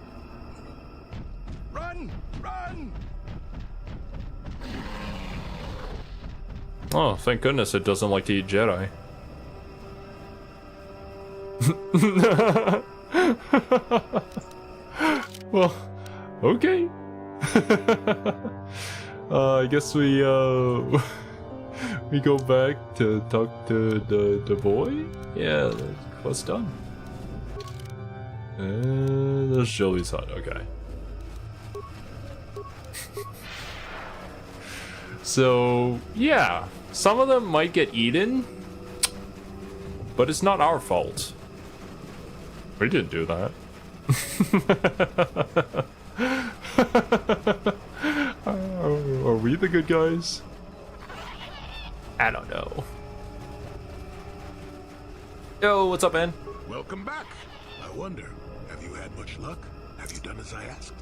Run! Run! Oh, thank goodness it doesn't like to eat Jedi. Well, okay. I guess we we go back to talk to the boy. Yeah, the quest done. There's Jolie's hut. Okay. So yeah, some of them might get eaten, but it's not our fault. We didn't do that. Are we the good guys? I don't know. Yo, what's up, man? Welcome back. I wonder, have you had much luck? Have you done as I asked?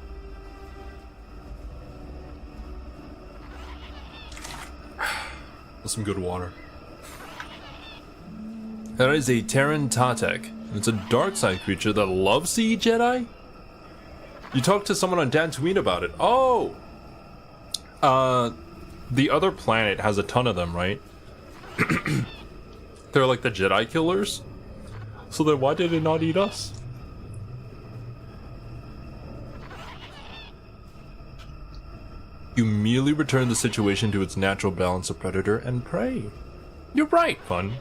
Some good water. That is a Terran Tatek. It's a dark side creature that loves to eat Jedi? You talked to someone on Dantooine about it. Oh! The other planet has a ton of them, right? They're like the Jedi killers? So then why did it not eat us? You immediately return the situation to its natural balance of predator and prey. You're right, Fun.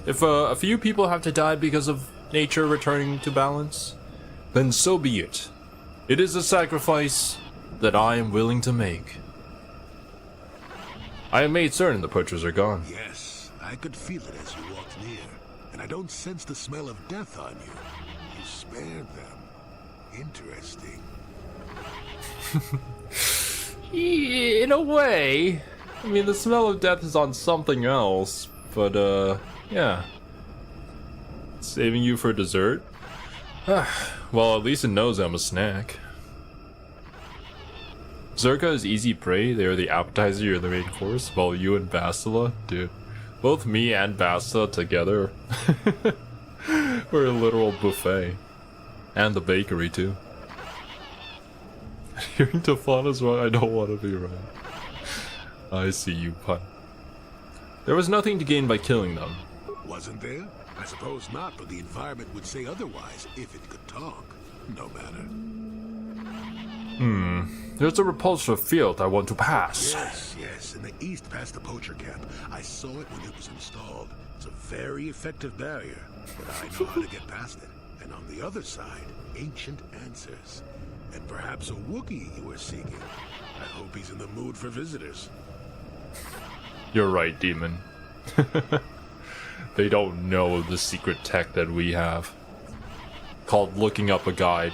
If a few people have to die because of nature returning to balance, then so be it. It is a sacrifice that I am willing to make. I have made certain the poachers are gone. Yes, I could feel it as you walked near, and I don't sense the smell of death on you. You spared them. Interesting. In a way. I mean, the smell of death is on something else, but yeah. Saving you for dessert? Well, at least it knows I'm a snack. Zerka is easy prey, they are the appetizer, you're the main course, while you and Bastila, dude, both me and Bastila together, we're a literal buffet. And the bakery, too. Hearing to fun is why I don't want to be right. I see you, pun. There was nothing to gain by killing them. Wasn't there? I suppose not, but the environment would say otherwise if it could talk. No matter. There's a repulsive field I want to pass. Yes, in the east past the poacher camp. I saw it when it was installed. It's a very effective barrier, but I know how to get past it. And on the other side, ancient answers. And perhaps a Wookie you were seeking. I hope he's in the mood for visitors. You're right, demon. They don't know the secret tech that we have. Called looking up a guide.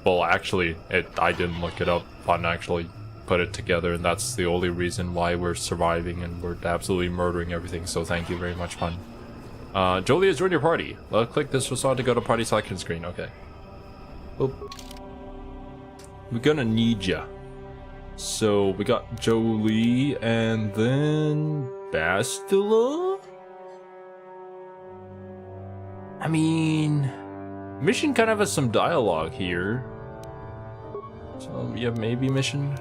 Well, actually, I didn't look it up. Pun actually put it together, and that's the only reason why we're surviving and we're absolutely murdering everything, so thank you very much, Pun. Jolie has joined your party. Click this facade to go to party selection screen. Okay. Oop. We're gonna need ya. So, we got Jolie, and then... Bastila? I mean... Mission kind of has some dialogue here. So, yeah, maybe mission.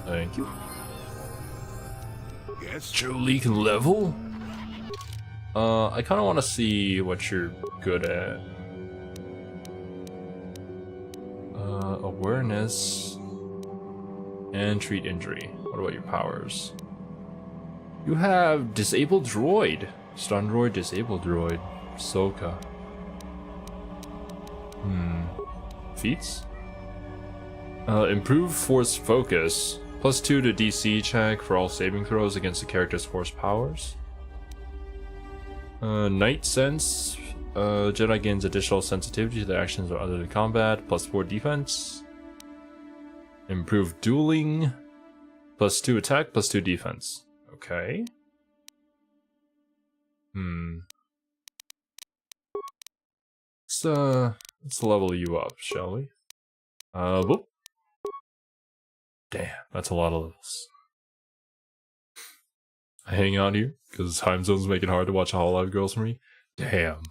Thank you. Yes, Jolie can level? I kind of want to see what you're good at. Awareness. And treat injury. What about your powers? You have disabled droid. Stun droid, disabled droid. Soka. Feats? Improve force focus. +2 to DC check for all saving throws against the character's force powers. Night Sense. Jedi gains additional sensitivity to the actions of other than combat. +4 defense. Improved dueling. +2 attack, +2 defense. Okay. Let's level you up, shall we? Whoop. Damn, that's a lot of levels. I hang out here because time zones make it hard to watch Hololive Girls for me. Damn.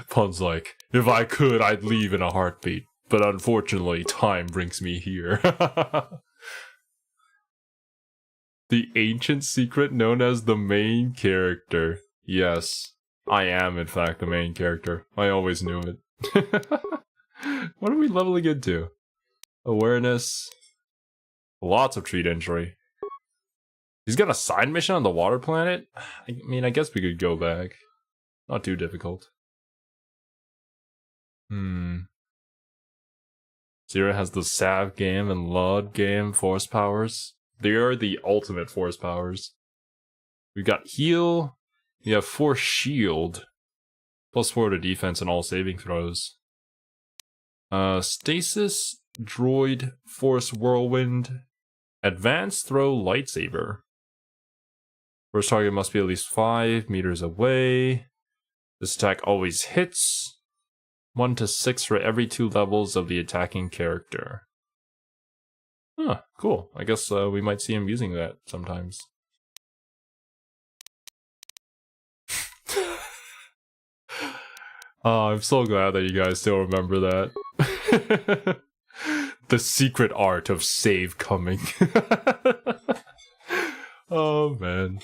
Pun's like, if I could, I'd leave in a heartbeat. But unfortunately, time brings me here. The ancient secret known as the main character. Yes, I am in fact the main character. I always knew it. What are we leveling into? Awareness. Lots of treat injury. He's got a side mission on the water planet? I mean, I guess we could go back. Not too difficult. Zero has the Sav game and Lud game force powers. They are the ultimate force powers. We got heal. We have force shield. +4 to defense and all saving throws. Stasis, droid, force whirlwind, advanced throw lightsaber. First target must be at least 5 meters away. This attack always hits. 1 to 6 for every 2 levels of the attacking character. Huh, cool. I guess we might see him using that sometimes. Oh, I'm so glad that you guys still remember that. The secret art of save coming. Oh, man.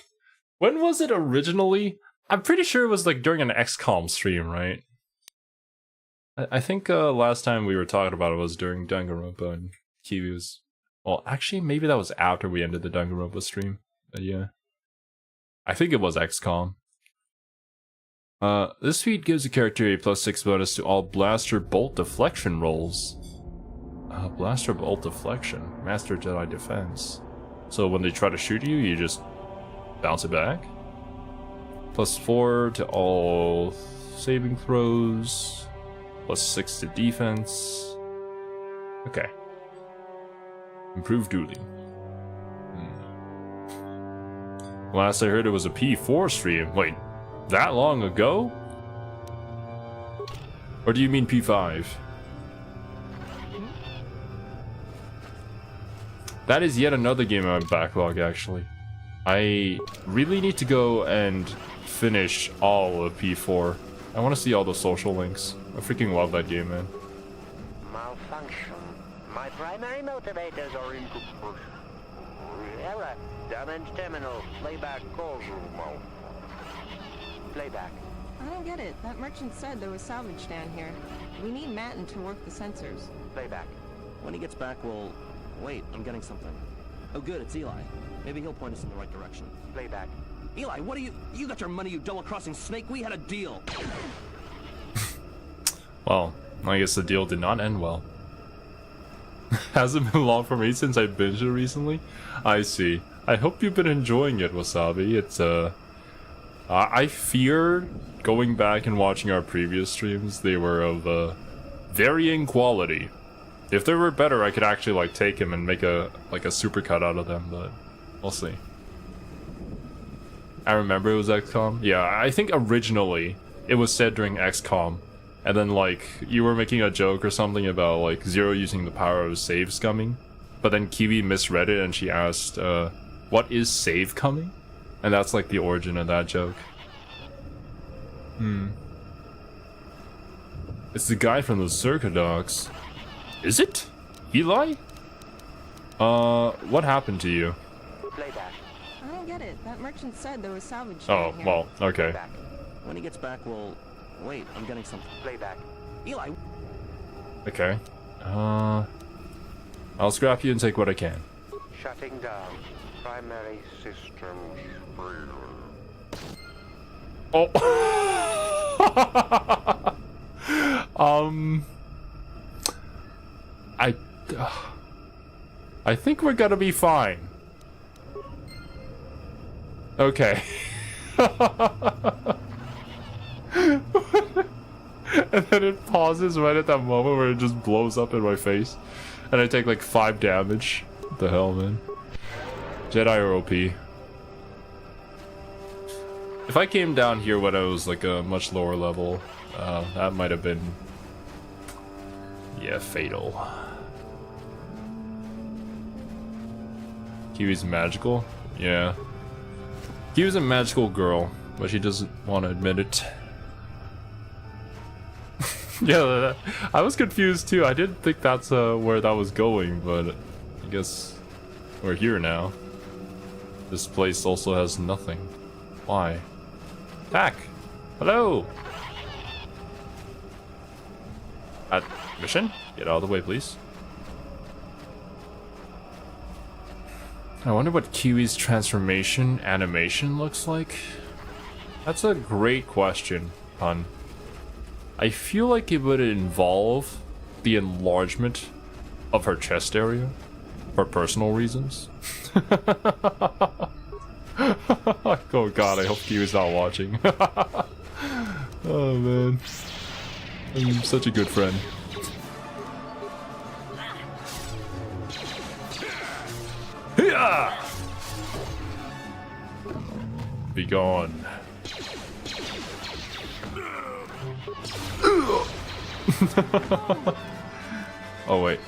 When was it originally? I'm pretty sure it was like during an XCOM stream, right? I think last time we were talking about it was during Danganronpa and Kiwi was... Well, actually, maybe that was after we ended the Danganronpa stream. Yeah. I think it was XCOM. This feat gives the character a +6 bonus to all blaster bolt deflection rolls. Blaster bolt deflection. Master Jedi defense. So when they try to shoot you, you just bounce it back. +4 to all saving throws. +6 to defense. Okay. Improved dueling. Last I heard it was a P4 stream. Wait, that long ago? Or do you mean P5? That is yet another game on my backlog, actually. I really need to go and finish all of P4. I want to see all the social links. I freaking love that game, man. Malfunction. My primary motivators are in error. Damage terminal. Playback call room. Playback. I don't get it. That merchant said there was salvage down here. We need Matin to work the sensors. Playback. When he gets back, we'll... Wait, I'm getting something. Oh good, it's Eli. Maybe he'll point us in the right direction. Playback. Eli, what are you... You got your money, you double-crossing snake. We had a deal. Well, I guess the deal did not end well. Hasn't been long for me since I binged it recently. I see. I hope you've been enjoying it, Wasabi. It's, I fear going back and watching our previous streams, they were of, varying quality. If they were better, I could actually, like, take him and make a supercut out of them, but we'll see. I remember it was XCOM. Yeah, I think originally it was said during XCOM, and then, like, you were making a joke or something about, like, Zero using the power of save scumming, but then Kiwi misread it and she asked, what is save coming? And that's, like, the origin of that joke. It's the guy from the Circa Dogs. Is it? Eli? What happened to you? Playback. I don't get it. That merchant said there was salvage Oh, down here. well, okay. Playback. When he gets back, we'll... Wait, I'm getting something. Playback. Eli! Okay. I'll scrap you and take what I can. Shutting down. Primary systems. Oh! I think we're gonna be fine. Okay. And then it pauses right at that moment where it just blows up in my face. And I take like 5 damage. What the hell, man? Jedi are OP. If I came down here when I was like a much lower level, that might have been... yeah, fatal. Kiwi's magical? Yeah. Kiwi's a magical girl, but she doesn't want to admit it. Yeah, I was confused too. I didn't think that's where that was going, but I guess we're here now. This place also has nothing. Why? Attack! Hello! Mission? Get out of the way, please. I wonder what Kiwi's transformation animation looks like. That's a great question, hon. I feel like it would involve the enlargement of her chest area for personal reasons. Oh god, I hope Kiwi's not watching. Oh man. I'm such a good friend. Be gone. Oh wait,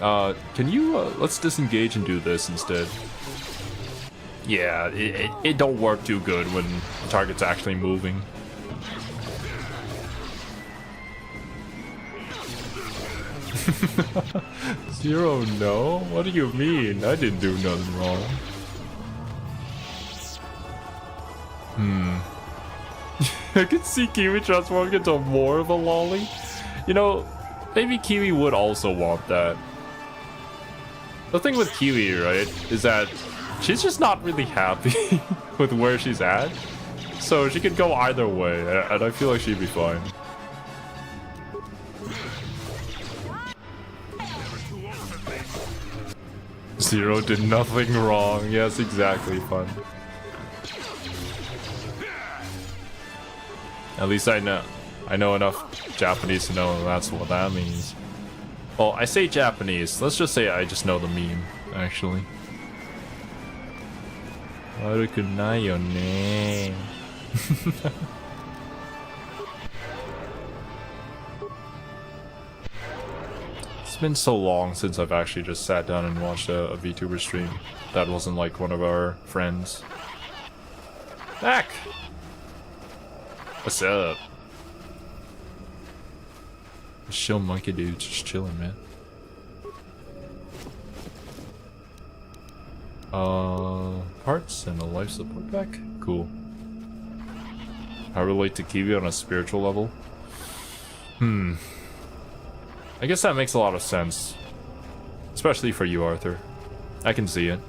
can you, let's disengage and do this instead. Yeah, it don't work too good when the target's actually moving. Zero, no? What do you mean? I didn't do nothing wrong. I could see Kiwi transforming into more of a lolly. You know, maybe Kiwi would also want that. The thing with Kiwi, right, is that she's just not really happy with where she's at. So she could go either way, and I feel like she'd be fine. Zero did nothing wrong. Yes, exactly, fun. At least I know enough Japanese to know that's what that means. Well, I say Japanese. Let's just say I just know the meme, actually. Warukunai yo ne. It's been so long since I've actually just sat down and watched a VTuber stream that wasn't like one of our friends. Back! What's up? Chill monkey dude, just chilling, man. Parts and a life support pack? Cool. I relate to Kiwi on a spiritual level. I guess that makes a lot of sense. Especially for you, Arthur. I can see it.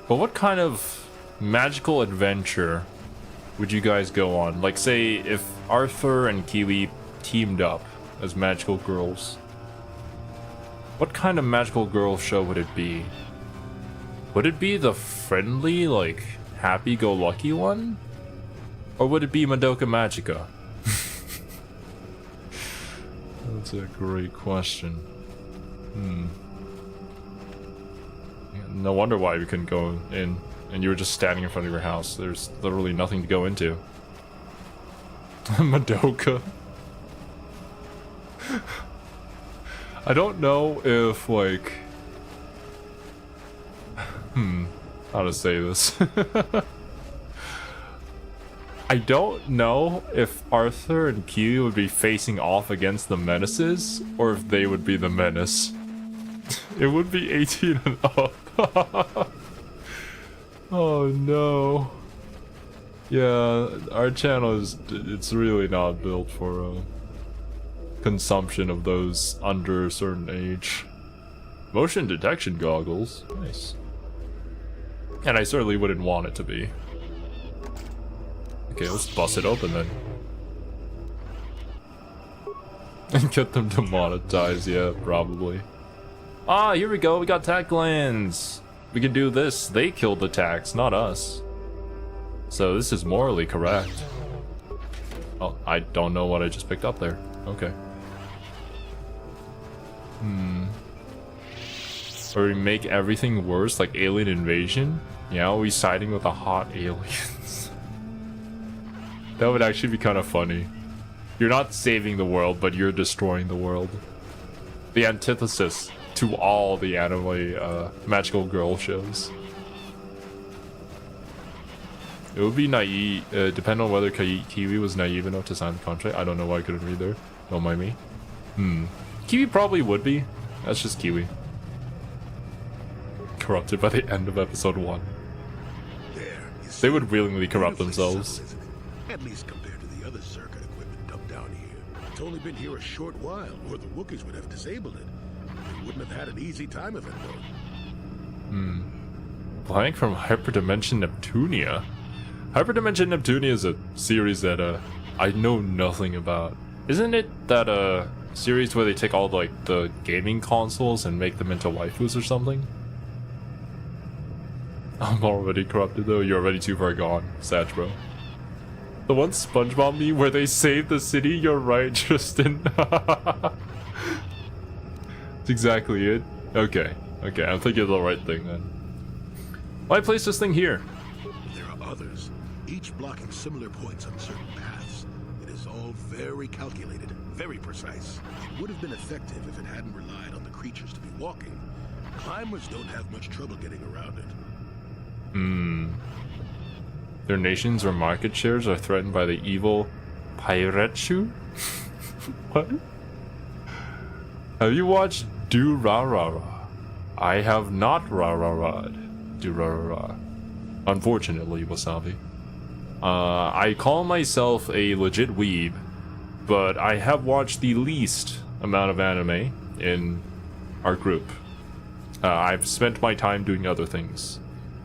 But what kind of magical adventure would you guys go on? Like, say, if Arthur and Kiwi teamed up as magical girls. What kind of magical girl show would it be? Would it be the friendly, like, happy-go-lucky one? Or would it be Madoka Magica? That's a great question. No wonder why we couldn't go in, and you were just standing in front of your house. There's literally nothing to go into. Madoka. I don't know if, like... how to say this? I don't know if Arthur and Kiwi would be facing off against the menaces, or if they would be the menace. It would be 18 and up. Oh no. Yeah, our channel it's really not built for consumption of those under a certain age. Motion detection goggles. Nice. And I certainly wouldn't want it to be. Okay, let's bust it open then. And get them to monetize, yeah, probably. Ah, here we go, we got tack glands. We can do this. They killed the tacks, not us. So this is morally correct. Oh, I don't know what I just picked up there. Okay. Or we make everything worse, like alien invasion? Yeah, we siding with the hot aliens. That would actually be kind of funny. You're not saving the world, but you're destroying the world. The antithesis to all the anime magical girl shows. It would be naive, depend on whether Kiwi was naive enough to sign the contract. I don't know why I couldn't read there. Don't mind me. Kiwi probably would be. That's just Kiwi. Corrupted by the end of episode 1. They would willingly corrupt themselves. At least compared to the other circuit equipment dumped down here. It's only been here a short while, or the Wookiees would have disabled it. They wouldn't have had an easy time of it, though. Blank from Hyperdimension Neptunia. Hyperdimension Neptunia is a series that I know nothing about. Isn't it that series where they take all like the gaming consoles and make them into waifus or something? I'm already corrupted though. You're already too far gone, Satch bro. The one SpongeBob meme where they save the city. You're right, Tristan. That's exactly it. Okay, I'm thinking of the right thing then. Why place this thing here? There are others, each blocking similar points on certain paths. It is all very calculated, very precise. It would have been effective if it hadn't relied on the creatures to be walking. Climbers don't have much trouble getting around it. Their nations or market shares are threatened by the evil Pairetsu? What? Have you watched Durarara? I have not Rararad. Durarara. Unfortunately, Wasabi. I call myself a legit weeb, but I have watched the least amount of anime in our group. I've spent my time doing other things.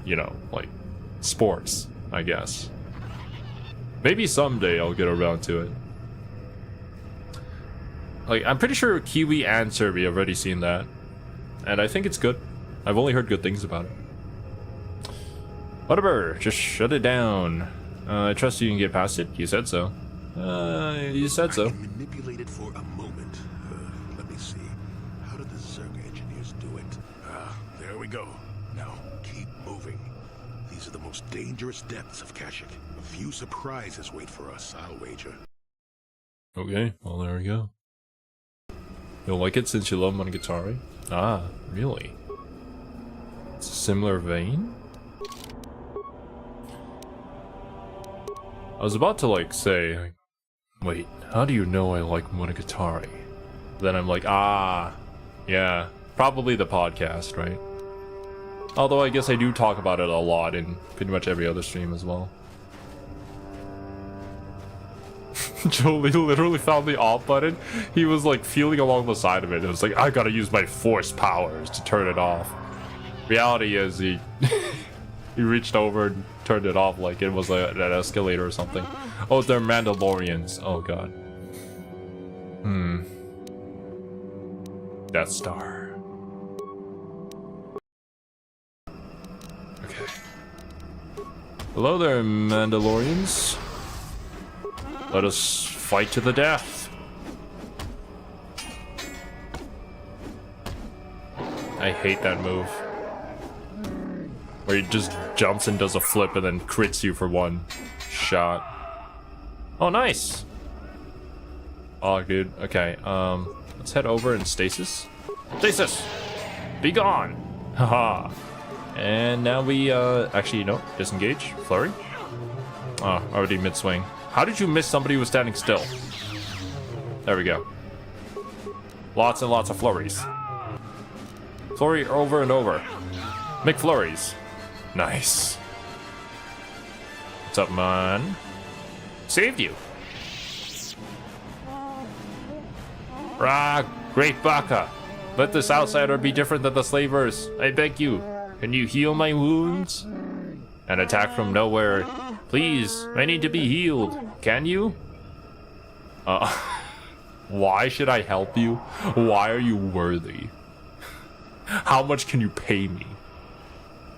You know, like sports, I guess. Maybe someday I'll get around to it. Like, I'm pretty sure Kiwi and Serbi have already seen that. And I think it's good. I've only heard good things about it. Whatever, just shut it down. I trust you can get past it. You said so. You said so. I can manipulate it for a moment. Let me see. How did the Zerg engineers do it? There we go. Now, keep moving. These are the most dangerous depths of Kashyyyk. A few surprises wait for us, I'll wager. Okay, well there we go. You'll like it since you love Monogatari? Ah, really? It's a similar vein? I was about to like say, wait, how do you know I like Monogatari? Then I'm like, ah, yeah, probably the podcast, right? Although I guess I do talk about it a lot in pretty much every other stream as well. Jolie literally found the off button. He was like feeling along the side of it. It was like, I gotta use my force powers to turn it off. Reality is he he reached over and turned it off like it was an escalator or something. Oh, they're Mandalorians. Oh god. Death Star. Okay. Hello there, Mandalorians. Let us fight to the death. I hate that move. Where he just jumps and does a flip and then crits you for one shot. Oh, nice! Oh, good. Okay, let's head over and stasis. Stasis! Be gone! Haha. And now we, actually, no, disengage. Flurry. Oh, already mid-swing. How did you miss somebody who was standing still? There we go. Lots and lots of flurries. Flurry over and over. McFlurries. Nice. What's up, man? Saved you. Rah, great baka. Let this outsider be different than the slavers. I beg you. Can you heal my wounds? An attack from nowhere. Please, I need to be healed. Can you? Why should I help you? Why are you worthy? How much can you pay me?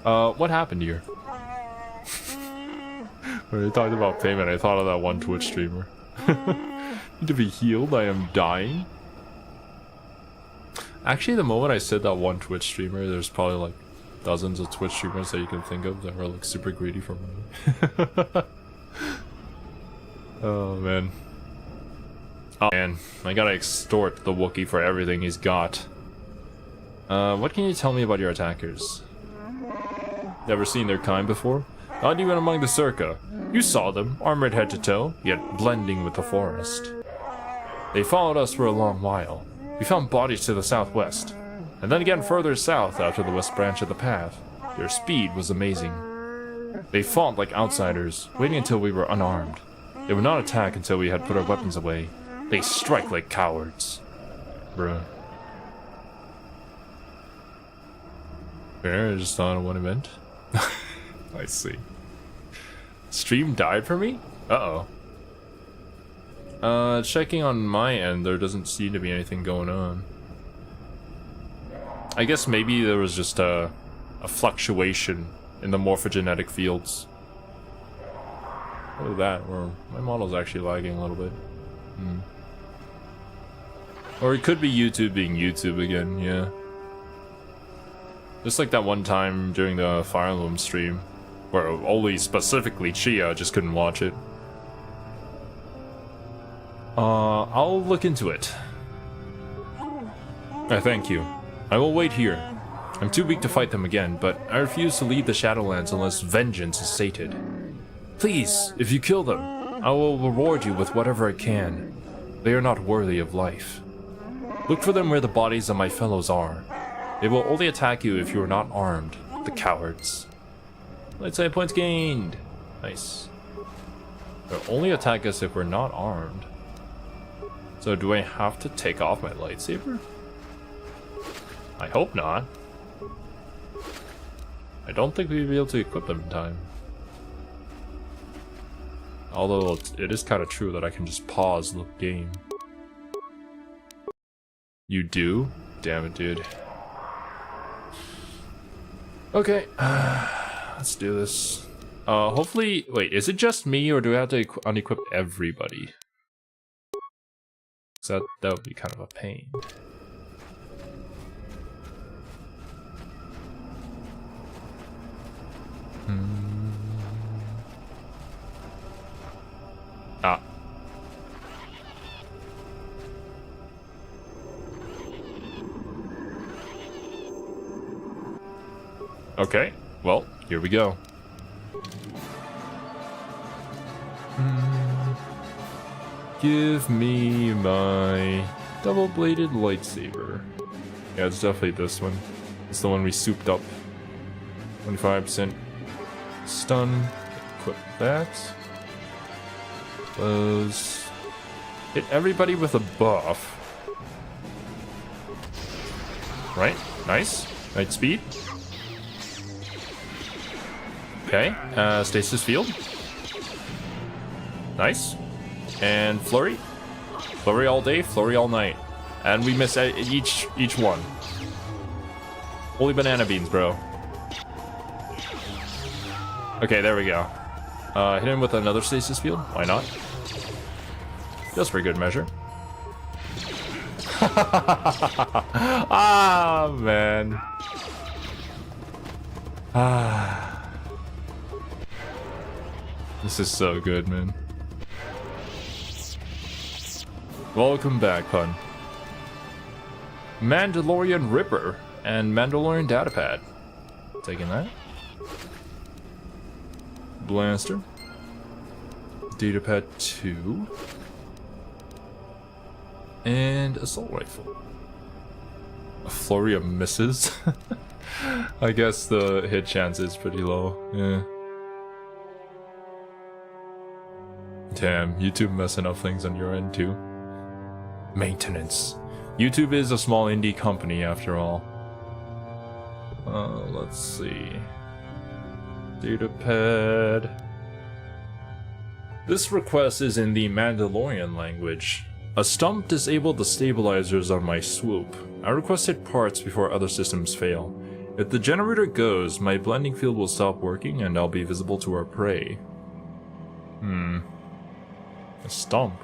What happened here? When we talked about payment, I thought of that one Twitch streamer. Need to be healed, I am dying. Actually, the moment I said that one Twitch streamer, there's probably like dozens of Twitch streamers that you can think of that are like super greedy for money. Oh man. Oh man, I gotta extort the Wookie for everything he's got. What can you tell me about your attackers? Never seen their kind before? Not even among the Circa. You saw them, armored head to toe, yet blending with the forest. They followed us for a long while. We found bodies to the southwest, and then again further south after the west branch of the path. Their speed was amazing. They fought like outsiders, waiting until we were unarmed. They would not attack until we had put our weapons away. They strike like cowards. Bruh. Fair, I just thought of one event. I see. Stream died for me? Uh-oh. Checking on my end, there doesn't seem to be anything going on. I guess maybe there was just a fluctuation in the morphogenetic fields. Look at that, where my model's actually lagging a little bit. Or it could be YouTube being YouTube again, yeah. Just like that one time during the Fire Emblem stream, where only specifically Chia just couldn't watch it. I'll look into it. I thank you. I will wait here. I'm too weak to fight them again, but I refuse to leave the Shadowlands unless vengeance is sated. Please, if you kill them, I will reward you with whatever I can. They are not worthy of life. Look for them where the bodies of my fellows are. They will only attack you if you are not armed, the cowards. Lightside points gained. Nice. They'll only attack us if we're not armed. So do I have to take off my lightsaber? I hope not. I don't think we'd be able to equip them in time. Although it is kind of true that I can just pause the game. You do? Damn it, dude. Okay, let's do this. Hopefully, wait, is it just me or do I have to unequip everybody? So that would be kind of a pain. Ah. Okay, well, here we go. Give me my double-bladed lightsaber. Yeah, it's definitely this one. It's the one we souped up. 25% stun. Equip that. Close. Hit everybody with a buff. Right, nice. Night speed. Okay, stasis field. Nice. And flurry. Flurry all day, flurry all night. And we miss each one. Holy banana beans, bro. Okay, there we go. Hit him with another stasis field. Why not? Just for good measure. Ah, man. Ah. This is so good, man. Welcome back, pun. Mandalorian Ripper and Mandalorian Datapad. Taking that. Blaster. Datapad 2. And assault rifle. A flurry of misses. I guess the hit chance is pretty low. Yeah. Damn, YouTube messing up things on your end too. Maintenance. YouTube is a small indie company after all. Let's see. Datapad. This request is in the Mandalorian language. A stump disabled the stabilizers on my swoop. I requested parts before other systems fail. If the generator goes, my blending field will stop working and I'll be visible to our prey. A stump.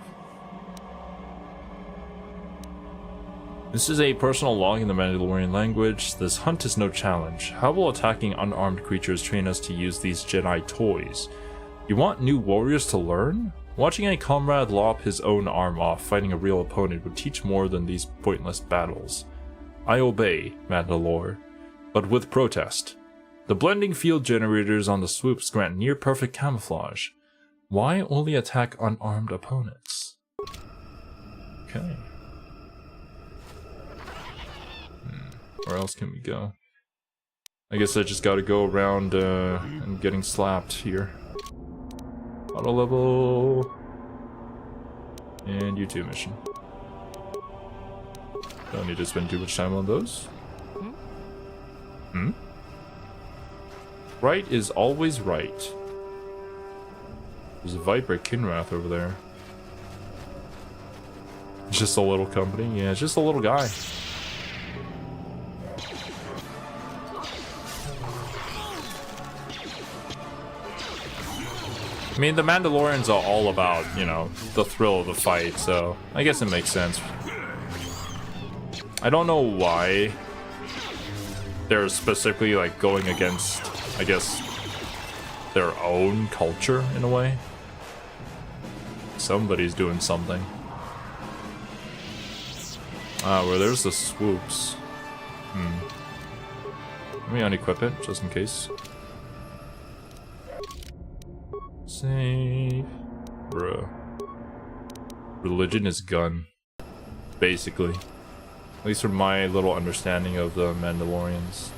This is a personal log in the Mandalorian language. This hunt is no challenge. How will attacking unarmed creatures train us to use these Jedi toys? You want new warriors to learn? Watching a comrade lop his own arm off fighting a real opponent would teach more than these pointless battles. I obey, Mandalore, but with protest. The blending field generators on the swoops grant near-perfect camouflage. Why only attack unarmed opponents? Okay. Where else can we go? I guess I just gotta go around and getting slapped here. Auto level. And U2 mission. Don't need to spend too much time on those. Right is always right. There's a Viper Kinrath over there. Just a little company? Yeah, just a little guy. I mean, the Mandalorians are all about, you know, the thrill of the fight, so I guess it makes sense. I don't know why they're specifically, like, going against, I guess, their own culture, in a way. Somebody's doing something. Well, there's the swoops. Let me unequip it, just in case. Save. Bruh. Religion is gun. Basically. At least from my little understanding of the Mandalorians.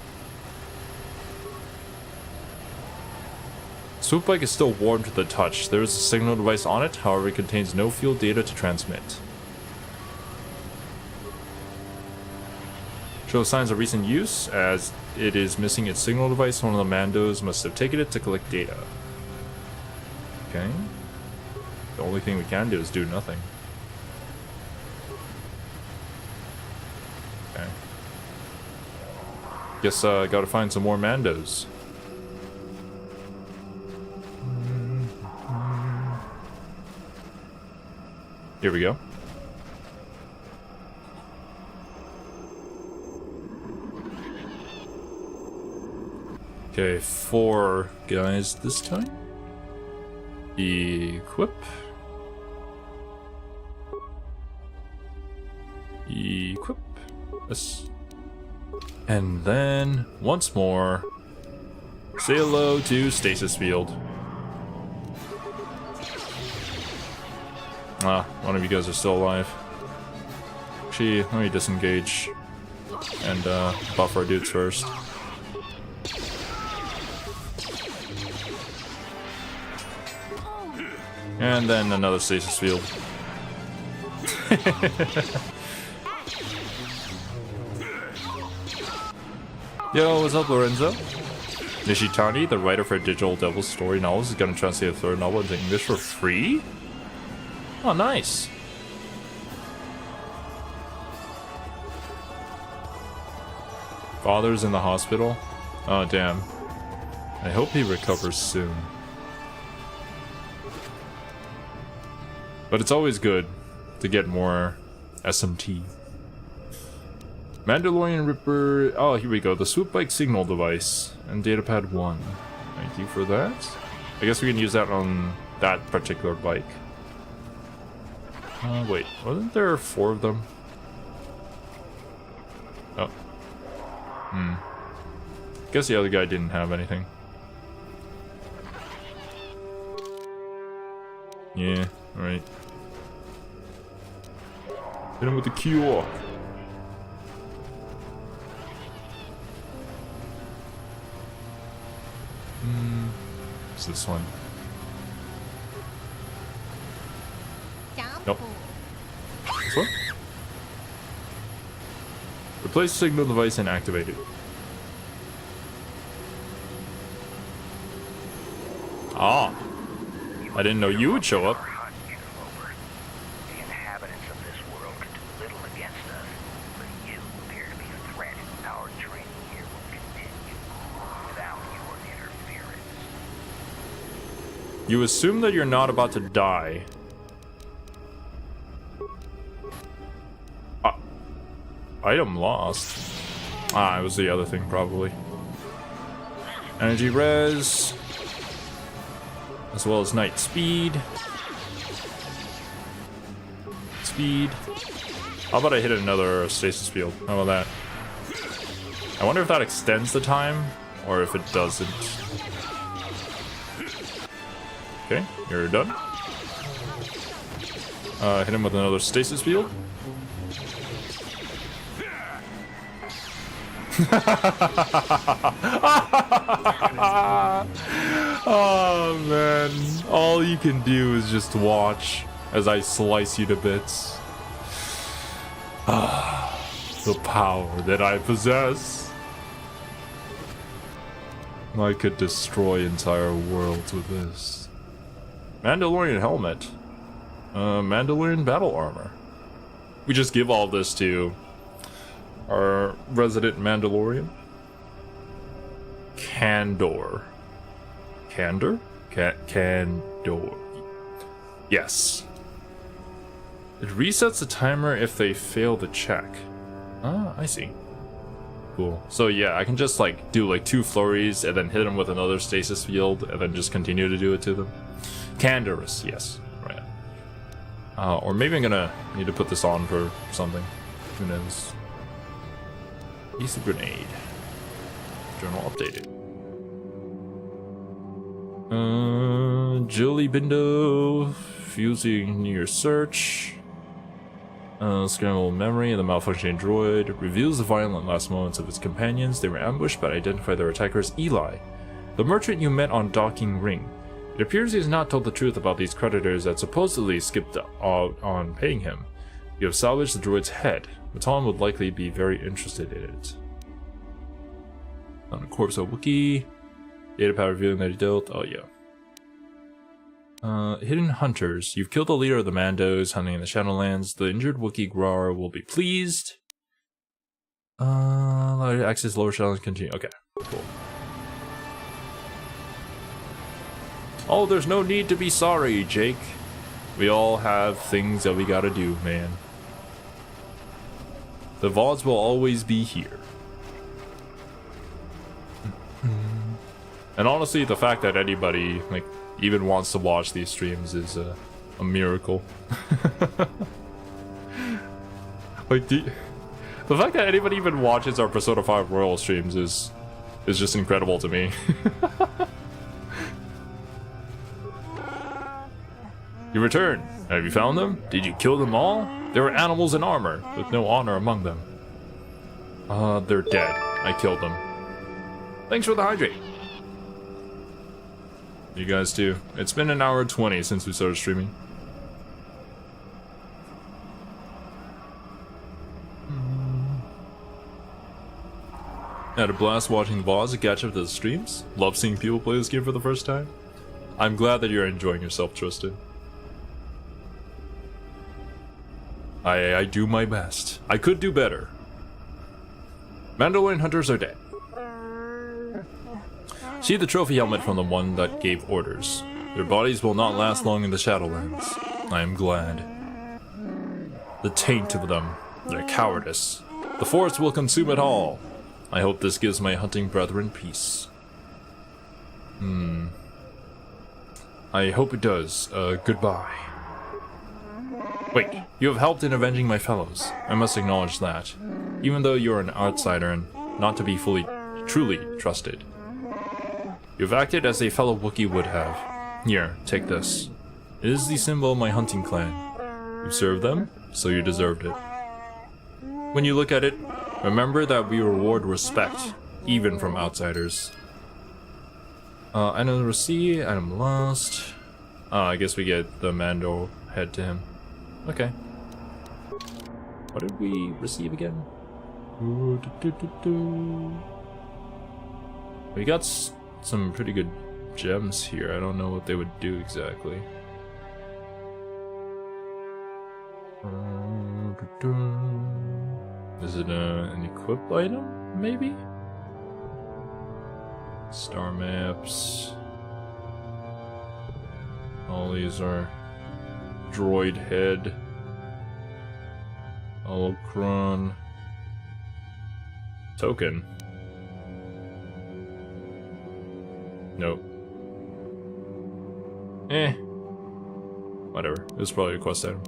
Swoop bike is still warm to the touch. There is a signal device on it, however it contains no field data to transmit. Shows signs of recent use, as it is missing its signal device. One of the Mandos must have taken it to collect data. Okay. The only thing we can do is do nothing. Okay. Guess gotta find some more Mandos. Here we go. Okay, 4 guys this time. Equip. Equip. Yes. And then, once more, say hello to Stasis Field. One of you guys are still alive. Actually, let me disengage and buff our dudes first. And then another stasis field. Yo, what's up, Lorenzo? Nishitani, the writer for Digital Devil's story novels, is gonna translate a 3rd novel into English for free? Oh, nice. Father's in the hospital? Oh, damn. I hope he recovers soon. But it's always good to get more SMT. Mandalorian Ripper. Oh, here we go. The swoop bike signal device and datapad 1. Thank you for that. I guess we can use that on that particular bike. Wait, wasn't there 4 of them? Oh. Guess the other guy didn't have anything. Yeah, right. Hit him with the cure. What's this one? Nope. This one? Replace signal device and activate it. Ah. I didn't know you would show up. The inhabitants of this world could do little against us, but you appear to be a threat. Our training here will continue without your interference. You assume that you're not about to die. Item lost. Ah, it was the other thing, probably. Energy res. As well as night speed. Speed. How about I hit another stasis field? How about that? I wonder if that extends the time, or if it doesn't. Okay, you're done. Hit him with another stasis field. Oh man, all you can do is just watch as I slice you to bits. The power that I possess. I could destroy entire worlds with this. Mandalorian helmet. Mandalorian battle armor. We just give all this to our resident Mandalorian. Candor. Candor? Candor. Yes. It resets the timer if they fail the check. Ah, I see. Cool. So yeah, I can just like do like 2 flurries and then hit them with another stasis field and then just continue to do it to them. Candorous, yes. Right. Or maybe I'm gonna need to put this on for something. Who knows? Use a grenade. Journal updated. Julie Bindo fusing near search. Scrambled memory of the malfunctioning droid reveals the violent last moments of its companions. They were ambushed but identified their attacker as Eli, the merchant you met on docking ring. It appears he has not told the truth about these creditors that supposedly skipped out on paying him. You have salvaged the droid's head. Matan would likely be very interested in it. On the corpse of Wookie. Data pad revealing that he dealt. Oh yeah. Hidden Hunters. You've killed the leader of the Mandos hunting in the Shadowlands. The injured Wookiee Grar will be pleased. Access lower Shadowlands continue. Okay, cool. Oh, there's no need to be sorry, Jake. We all have things that we gotta do, man. The VODs will always be here. And honestly, the fact that anybody, like, even wants to watch these streams is a miracle. Like, the fact that anybody even watches our Persona 5 Royal streams is just incredible to me. You return. Have you found them? Did you kill them all? They were animals in armor, with no honor among them. They're dead. I killed them. Thanks for the hydrate. You guys too. It's been an hour 20 since we started streaming. Had a blast watching the VODs to catch up to the streams. Love seeing people play this game for the first time. I'm glad that you're enjoying yourself, Tristan. I do my best. I could do better. Mandalorian hunters are dead. See the trophy helmet from the one that gave orders. Their bodies will not last long in the Shadowlands. I am glad. The taint of them, their cowardice. The Force will consume it all. I hope this gives my hunting brethren peace. I hope it does. Goodbye. Wait, you have helped in avenging my fellows. I must acknowledge that. Even though you are an outsider and not to be truly trusted. You've acted as a fellow Wookiee would have. Here, take this. It is the symbol of my hunting clan. You served them, so you deserved it. When you look at it, remember that we reward respect, even from outsiders. Item received, item lost. I guess we get the Mando head to him. Okay. What did we receive again? We got some pretty good gems here. I don't know what they would do exactly. Is it an equipped item, maybe? Star maps. All these are droid head. Holocron. Token. Nope. Eh. Whatever. It was probably a quest item.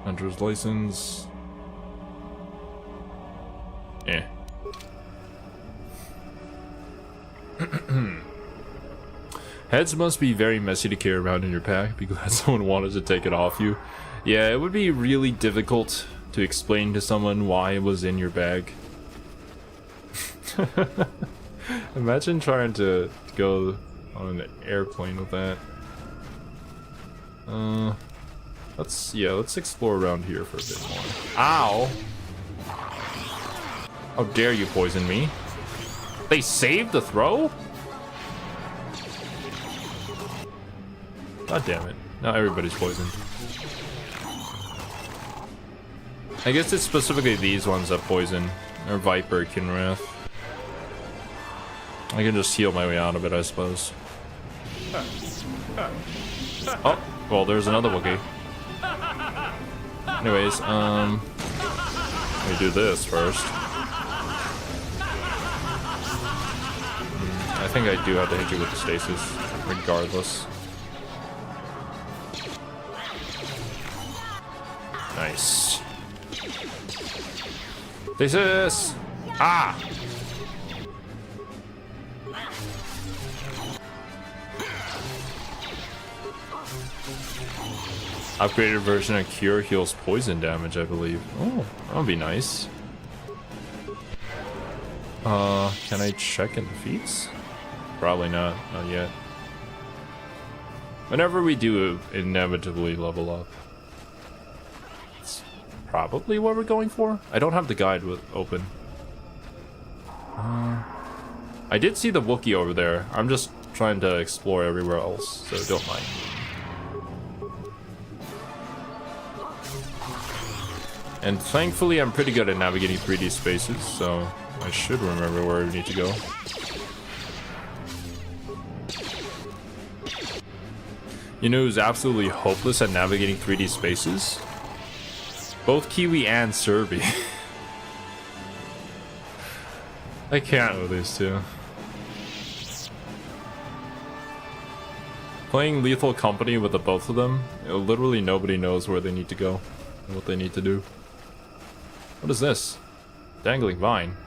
Hunter's license. Eh. Heads must be very messy to carry around in your pack because someone wanted to take it off you. Yeah, it would be really difficult to explain to someone why it was in your bag. Imagine trying to go on an airplane with that. Let's explore around here for a bit more. Ow! How dare you poison me? They saved the throw? God damn it. Now everybody's poisoned. I guess it's specifically these ones that poison. Or Viper, Kinrath. I can just heal my way out of it, I suppose. Oh, well, there's another Wookie. Anyways, let me do this first. I think I do have to hit you with the stasis, regardless. Nice. Stasis! Ah! Upgraded version of Cure heals poison damage, I believe. Oh, that would be nice. Can I check in the feats? Probably not yet. Whenever we do inevitably level up. It's probably what we're going for. I don't have the guide open. I did see the Wookie over there. I'm just trying to explore everywhere else, so don't mind. And thankfully I'm pretty good at navigating 3D spaces, so I should remember where we need to go. You know who's absolutely hopeless at navigating 3D spaces? Both Kiwi and Serby. I can't with these two. Playing Lethal Company with the both of them, literally nobody knows where they need to go and what they need to do. What is this? Dangling vine.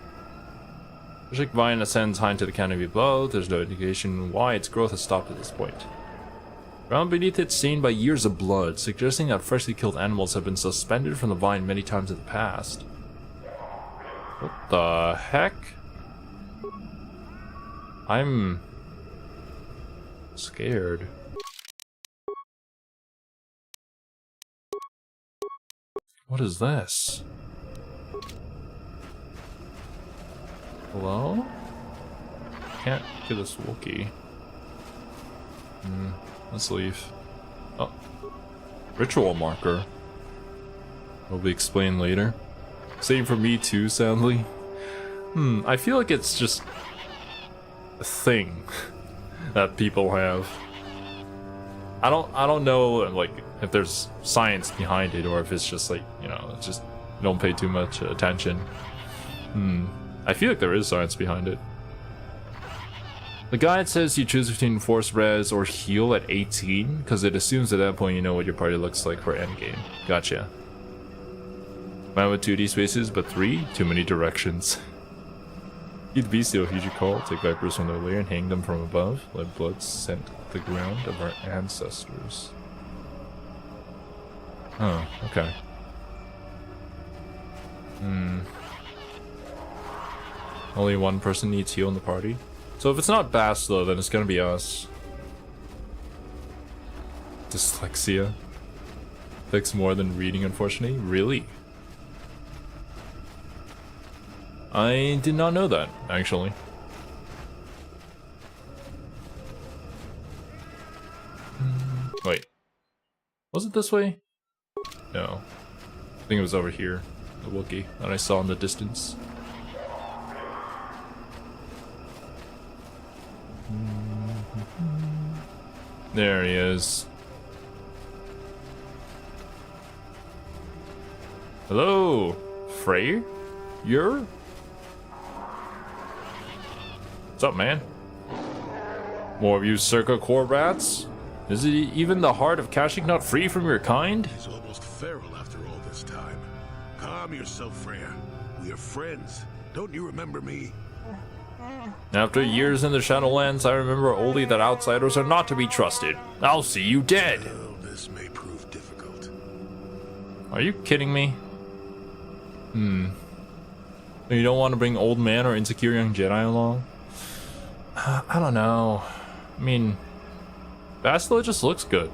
Magic vine ascends high into the canopy above. There's no indication why its growth has stopped at this point. Ground beneath it stained by years of blood, suggesting that freshly killed animals have been suspended from the vine many times in the past. What the heck? I'm scared. What is this? Hello? Can't get this Wookie. Let's leave. Oh. Ritual marker. Will be explained later. Same for me too, sadly. I feel like it's just a thing that people have. I don't know like if there's science behind it or if it's just like, you know, it's just don't pay too much attention. I feel like there is science behind it. The guide says you choose between Force Res or Heal at 18, because it assumes at that point you know what your party looks like for endgame. Gotcha. Man with 2D spaces, but 3? Too many directions. Eat bestial huge call, take vipers from their lair and hang them from above. Let blood scent the ground of our ancestors. Oh, okay. Only one person needs heal in the party. So if it's not Bass though, then it's gonna be us. Dyslexia. Affects more than reading, unfortunately. Really? I did not know that, actually. Wait. Was it this way? No. I think it was over here. The Wookie that I saw in the distance. There he is. Hello, Frey? You're? What's up, man? More of you Circa core rats? Is it even the heart of Kashyyyk not free from your kind? He's almost feral after all this time. Calm yourself, Freya. We are friends. Don't you remember me? After years in the Shadowlands, I remember only that outsiders are not to be trusted. I'll see you dead. Well, this may prove difficult. Are you kidding me? You don't want to bring old man or insecure young Jedi along? I don't know. I mean, Bastila just looks good.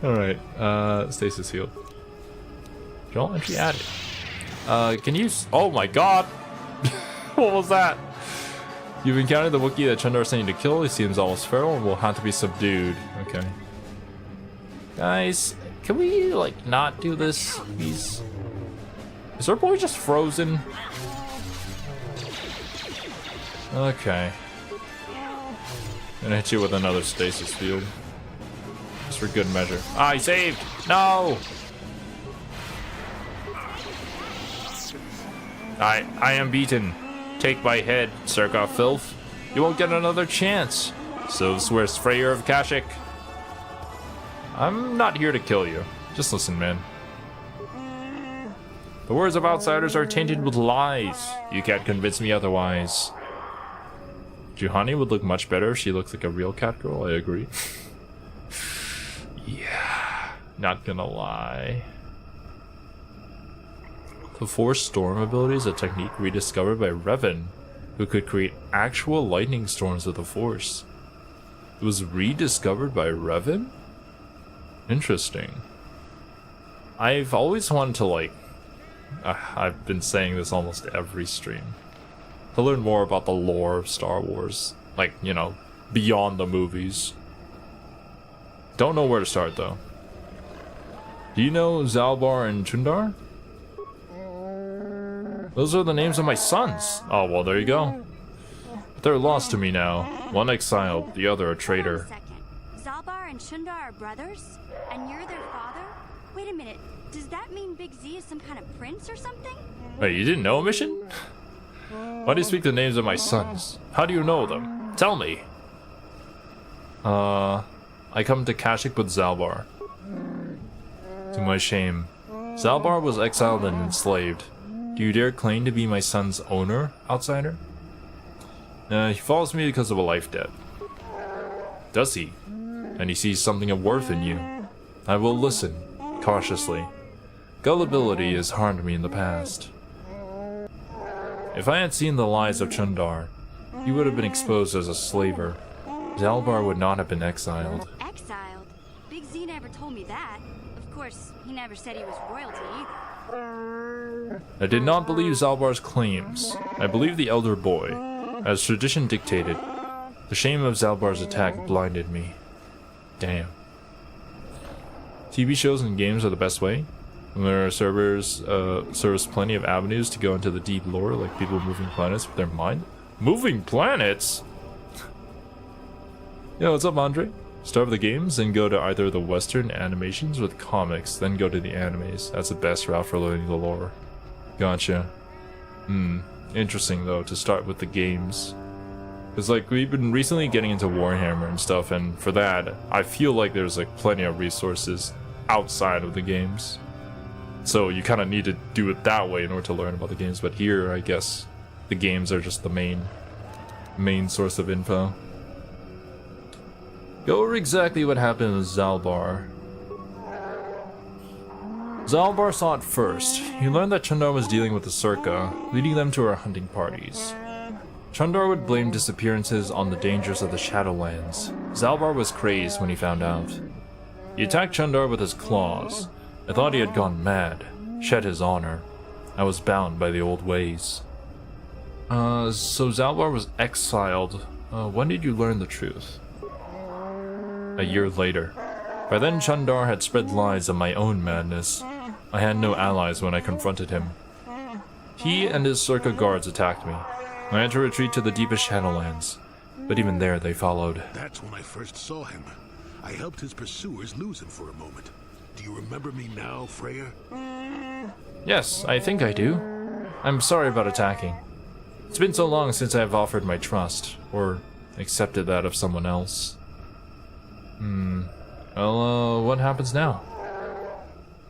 Alright, stasis healed. Journal entry added. Can you... Oh my god! What was that? You've encountered the Wookiee that Chundar sent you to kill. He seems almost feral and will have to be subdued. Okay. Guys, can we, like, not do this? Is our boy just frozen? Okay. Gonna hit you with another stasis field. Just for good measure. Ah, he saved! No! I am beaten. Take my head, Circa filth. You won't get another chance. So swears Freya of Kashyyyk. I'm not here to kill you. Just listen, man. The words of outsiders are tainted with lies. You can't convince me otherwise. Juhani would look much better if she looks like a real cat girl, I agree. Yeah, not gonna lie. The Force Storm ability is a technique rediscovered by Revan, who could create actual lightning storms with the Force. It was rediscovered by Revan? Interesting. I've always wanted to, like... I've been saying this almost every stream. To learn more about the lore of Star Wars. Like, you know, beyond the movies. Don't know where to start, though. Do you know Zalbar and Chundar? Those are the names of my sons. Oh, well, there you go. But they're lost to me now. One exiled, the other a traitor. Wait a second. Zalbar and Chundar are brothers? And you're their father? Wait a minute. Does that mean Big Z is some kind of prince or something? Wait, you didn't know, Mission? Why do you speak the names of my sons? How do you know them? Tell me. I come to Kashyyyk with Zalbar. To my shame. Zalbar was exiled and enslaved. Do you dare claim to be my son's owner, outsider? He follows me because of a life debt. Does he? And he sees something of worth in you. I will listen, cautiously. Gullibility has harmed me in the past. If I had seen the lies of Chundar, he would have been exposed as a slaver. Zalbar would not have been exiled. Exiled? Big Z never told me that. Of course, he never said he was royalty either. I did not believe Zalbar's claims. I believed the elder boy, as tradition dictated. The shame of Zalbar's attack blinded me. Damn. TV shows and games are the best way. When there are servers, serves plenty of avenues to go into the deep lore, like people moving planets with their mind. Moving planets? Yo, what's up, Andre? Start with the games, then go to either the Western animations or the comics, then go to the animes. That's the best route for learning the lore. Gotcha. Interesting, though, to start with the games. Because, like, we've been recently getting into Warhammer and stuff, and for that, I feel like there's, like, plenty of resources outside of the games. So you kind of need to do it that way in order to learn about the games, but here, I guess, the games are just the main source of info. Go over exactly what happened with Zalbar. Zalbar saw it first. He learned that Chundar was dealing with the Circa, leading them to our hunting parties. Chundar would blame disappearances on the dangers of the Shadowlands. Zalbar was crazed when he found out. He attacked Chundar with his claws. I thought he had gone mad, shed his honor. I was bound by the old ways. So Zalbar was exiled. When did you learn the truth? A year later. By then Chundar had spread lies of my own madness. I had no allies when I confronted him. He and his Circa guards attacked me. I had to retreat to the deepest Shadowlands, but even there they followed. That's when I first saw him. I helped his pursuers lose him for a moment. Do you remember me now, Freya? Yes, I think I do. I'm sorry about attacking. It's been so long since I've offered my trust, or accepted that of someone else. Well, what happens now?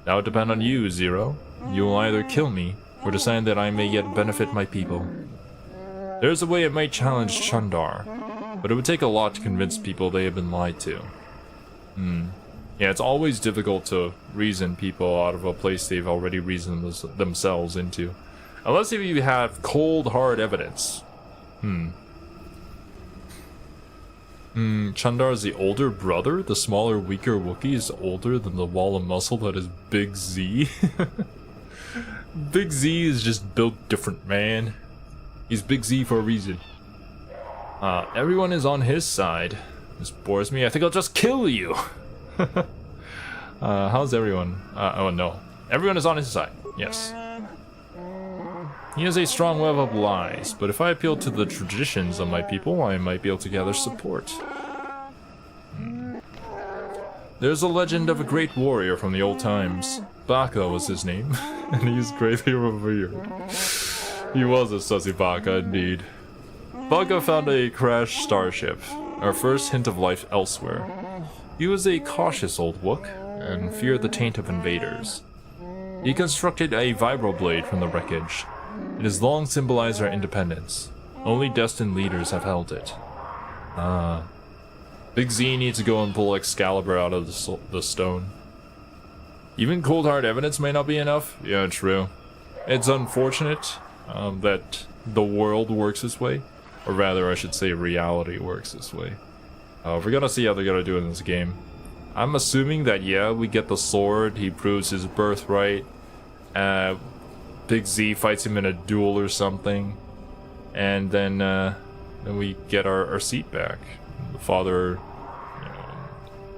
That would depend on you, Zero. You will either kill me, or decide that I may yet benefit my people. There's a way it might challenge Chundar, but it would take a lot to convince people they have been lied to. Yeah, it's always difficult to reason people out of a place they've already reasoned themselves into. Unless if you have cold, hard evidence. Chundar is the older brother? The smaller, weaker Wookie is older than the wall of muscle that is Big Z? Big Z is just built different, man. He's Big Z for a reason. Everyone is on his side. This bores me. I think I'll just kill you. How's everyone? Oh no. Everyone is on his side. Yes. He has a strong web of lies, but if I appeal to the traditions of my people, I might be able to gather support. There's a legend of a great warrior from the old times. Baka was his name, and he's greatly revered. He was a sussy Baka, indeed. Baka found a crashed starship, our first hint of life elsewhere. He was a cautious old Wook, and feared the taint of invaders. He constructed a vibroblade from the wreckage. It has long symbolized our independence. Only destined leaders have held it. Big Z needs to go and pull Excalibur out of the stone. Even cold hard evidence may not be enough? Yeah, true. It's unfortunate that the world works this way. Or rather, I should say reality works this way. We're gonna see how they're gonna do in this game. I'm assuming that, yeah, we get the sword, he proves his birthright, Big Z fights him in a duel or something, and then we get our seat back. The father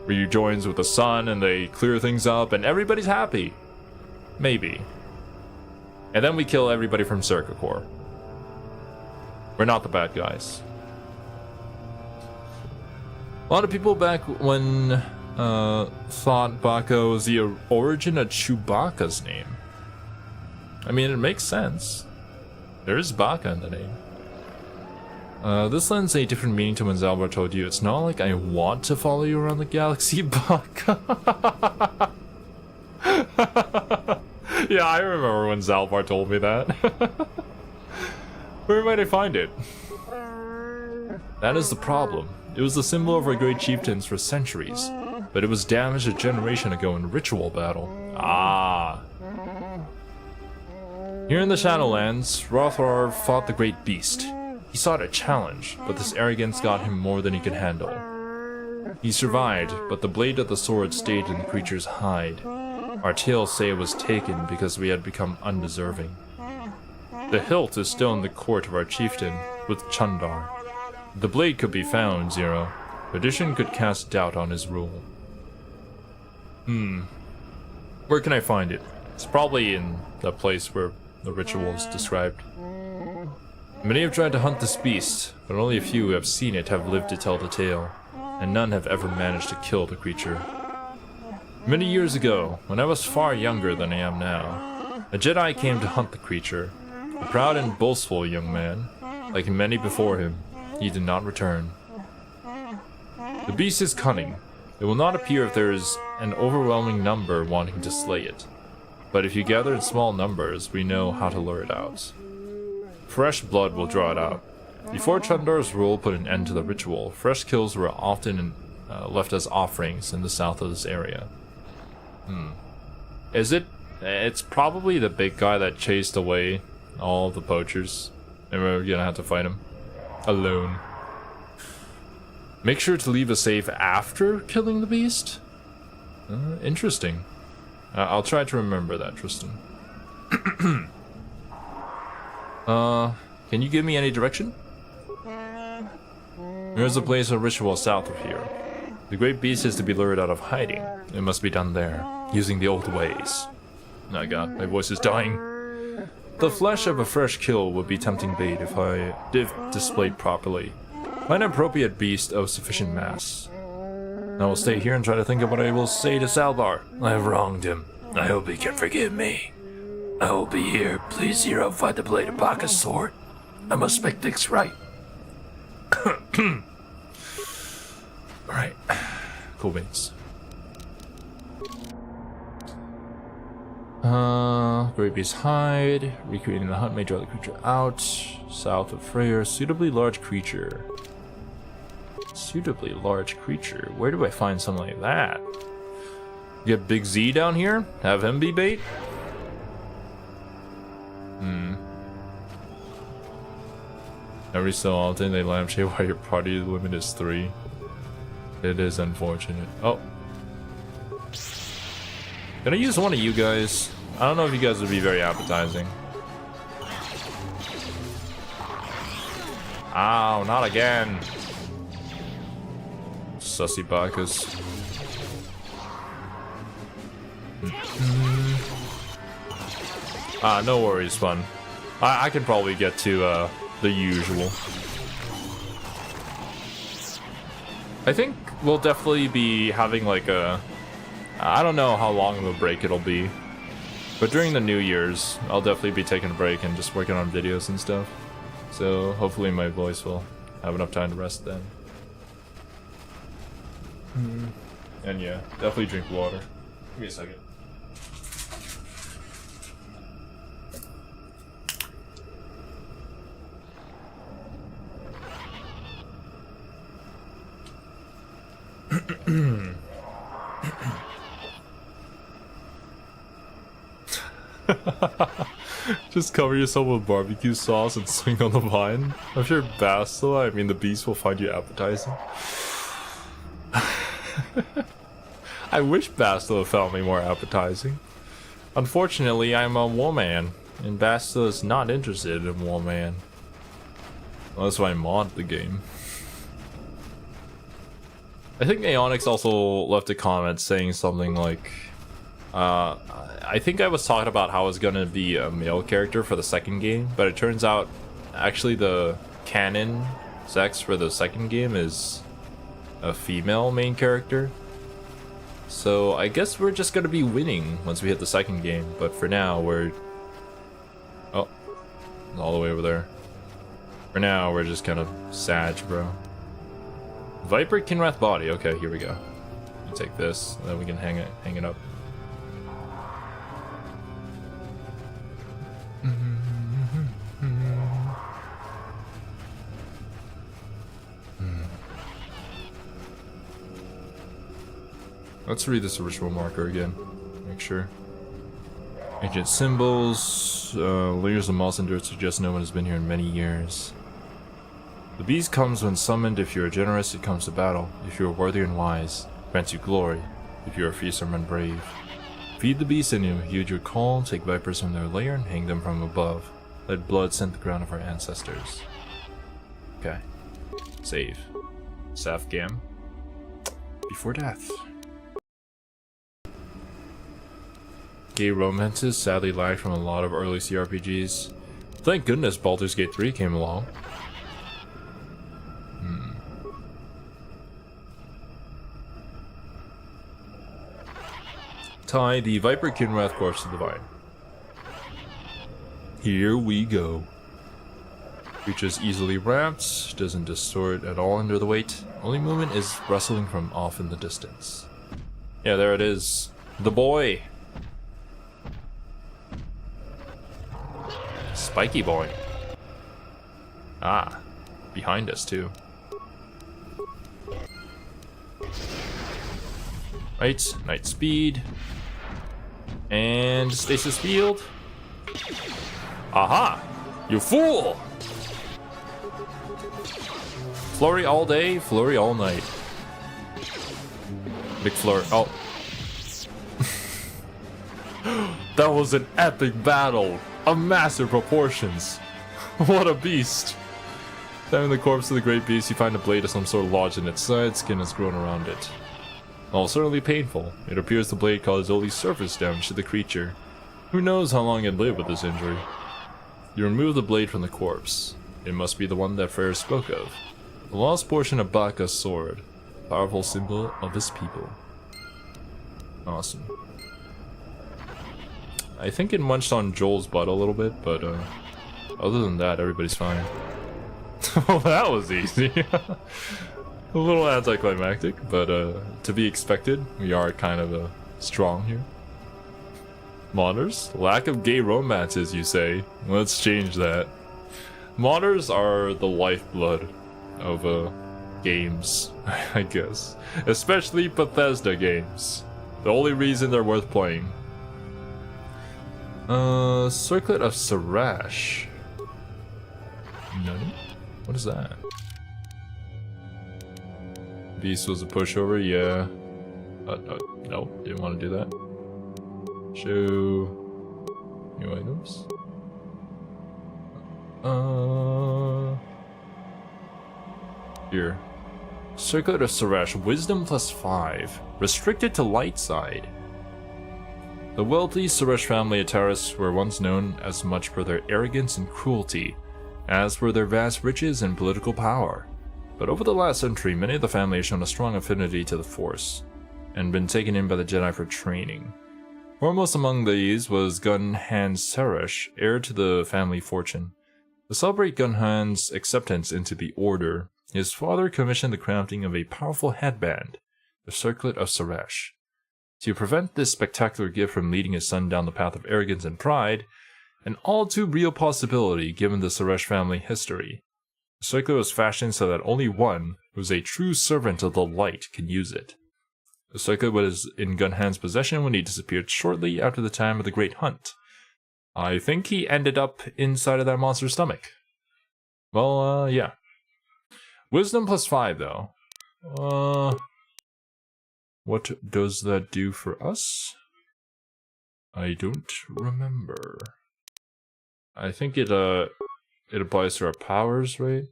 rejoins with the son, and they clear things up, and everybody's happy. Maybe. And then we kill everybody from Circa Corps. We're not the bad guys. A lot of people back when thought Baka was the origin of Chewbacca's name. I mean, it makes sense. There is Baka in the name. This lends a different meaning to when Zalbar told you, it's not like I want to follow you around the galaxy, Baka. Yeah, I remember when Zalbar told me that. Where might I find it? That is the problem. It was the symbol of our great chieftains for centuries, but it was damaged a generation ago in ritual battle. Ah. Here in the Shadowlands, Rothrar fought the great beast. He sought a challenge, but this arrogance got him more than he could handle. He survived, but the blade of the sword stayed in the creature's hide. Our tales say it was taken because we had become undeserving. The hilt is still in the court of our chieftain, with Chundar. The blade could be found, Zero. Tradition could cast doubt on his rule. Where can I find it? It's probably in the place where the ritual is described. Many have tried to hunt this beast, but only a few who have seen it have lived to tell the tale, and none have ever managed to kill the creature. Many years ago, when I was far younger than I am now, a Jedi came to hunt the creature. A proud and boastful young man, like many before him, he did not return. The beast is cunning. It will not appear if there is an overwhelming number wanting to slay it. But if you gather in small numbers, we know how to lure it out. Fresh blood will draw it out. Before Chundar's rule put an end to the ritual, fresh kills were often left as offerings in the south of this area. Is it? It's probably the big guy that chased away all the poachers, and we're gonna have to fight him alone. Make sure to leave a save after killing the beast? Interesting. I'll try to remember that, Tristan. Can you give me any direction? There's a place of ritual south of here. The great beast is to be lured out of hiding. It must be done there, using the old ways. Oh god, my voice is dying. The flesh of a fresh kill would be tempting bait if displayed properly. Find an appropriate beast of sufficient mass. I will stay here and try to think of what I will say to Salvar. I have wronged him. I hope he can forgive me. I will be here. Please, Zero, find the blade of Baka's sword. I must make things right. Alright. Cool beans. Great Beast hide. Recreating the hunt may draw the creature out. South of Freyr. Suitably large creature. Suitably large creature. Where do I find something like that? Get Big Z down here? Have him be bait? Every so often they lampshade while your party limit is 3. It is unfortunate. Oh. Gonna use one of you guys. I don't know if you guys would be very appetizing. Ow, not again. Sussy Bacchus. No worries, fun. I can probably get to the usual. I think we'll definitely be having like a... I don't know how long of a break it'll be. But during the New Year's, I'll definitely be taking a break and just working on videos and stuff. So hopefully my voice will have enough time to rest then. And yeah, definitely drink water. Give me a second. Just cover yourself with barbecue sauce and swing on the vine. I'm sure Bastila, I mean the beast, will find you appetizing. I wish Bastila found me more appetizing. Unfortunately, I'm a woman, and Bastila is not interested in woman. Unless I mod the game. I think Aeonix also left a comment saying something like, I think I was talking about how I was gonna be a male character for the second game, but it turns out actually the canon sex for the second game is a female main character. So I guess we're just gonna be winning once we hit the second game, but for now we're... Oh, all the way over there. For now we're just kind of Sag, bro. Viper Kinrath body. Okay, here we go. You take this, and then we can hang it up. Let's read this ritual marker again. Make sure. Ancient symbols. Layers of moss and dirt suggest no one has been here in many years. The beast comes when summoned. If you are generous, it comes to battle. If you are worthy and wise, it grants you glory. If you are fearsome and brave. Feed the beast and you heed your call. Take vipers from their lair and hang them from above. Let blood scent the ground of our ancestors. Okay. Save. Safgam. Before death. Gay romances sadly lagged from a lot of early CRPGs. Thank goodness Baldur's Gate 3 came along. Tie the Viper Kinrath corpse to the vine. Here we go. Creature's easily wrapped, doesn't distort at all under the weight. Only movement is rustling from off in the distance. Yeah, there it is. The boy. Spiky boy. Ah, behind us too. Right, night speed. And stasis field. Aha! You fool! Flurry all day, flurry all night. Big flurry. Oh. That was an epic battle of massive proportions. What a beast. Found the corpse of the great beast, you find a blade of some sort lodged in its side. Skin has grown around it. While certainly painful, it appears the blade caused only surface damage to the creature. Who knows how long it lived with this injury? You remove the blade from the corpse. It must be the one that Freyr spoke of. The lost portion of Baka's sword. Powerful symbol of his people. Awesome. I think it munched on Joel's butt a little bit, but other than that, everybody's fine. Well, that was easy. A little anticlimactic, but to be expected. We are kind of strong here. Modders? Lack of gay romances, you say? Let's change that. Modders are the lifeblood of games, I guess. Especially Bethesda games. The only reason they're worth playing. Circlet of Sarash. No? What is that? Beast was a pushover, yeah. No, didn't want to do that. Show new items. Here. Circlet of Sarash, Wisdom +5. Restricted to light side. The wealthy Sarash family at Taris were once known as much for their arrogance and cruelty, as for their vast riches and political power. But over the last century, many of the family have shown a strong affinity to the Force, and been taken in by the Jedi for training. Foremost among these was Gunhan Sarash, heir to the family fortune. To celebrate Gunhan's acceptance into the Order, his father commissioned the crafting of a powerful headband, the Circlet of Sarash. To prevent this spectacular gift from leading his son down the path of arrogance and pride, an all too real possibility given the Sarash family history. The circlet was fashioned so that only one who is a true servant of the light can use it. The circlet was in Gunhan's possession when he disappeared shortly after the time of the Great Hunt. I think he ended up inside of that monster's stomach. Well, yeah. Wisdom +5, though. What does that do for us? I don't remember. I think it applies to our powers, right?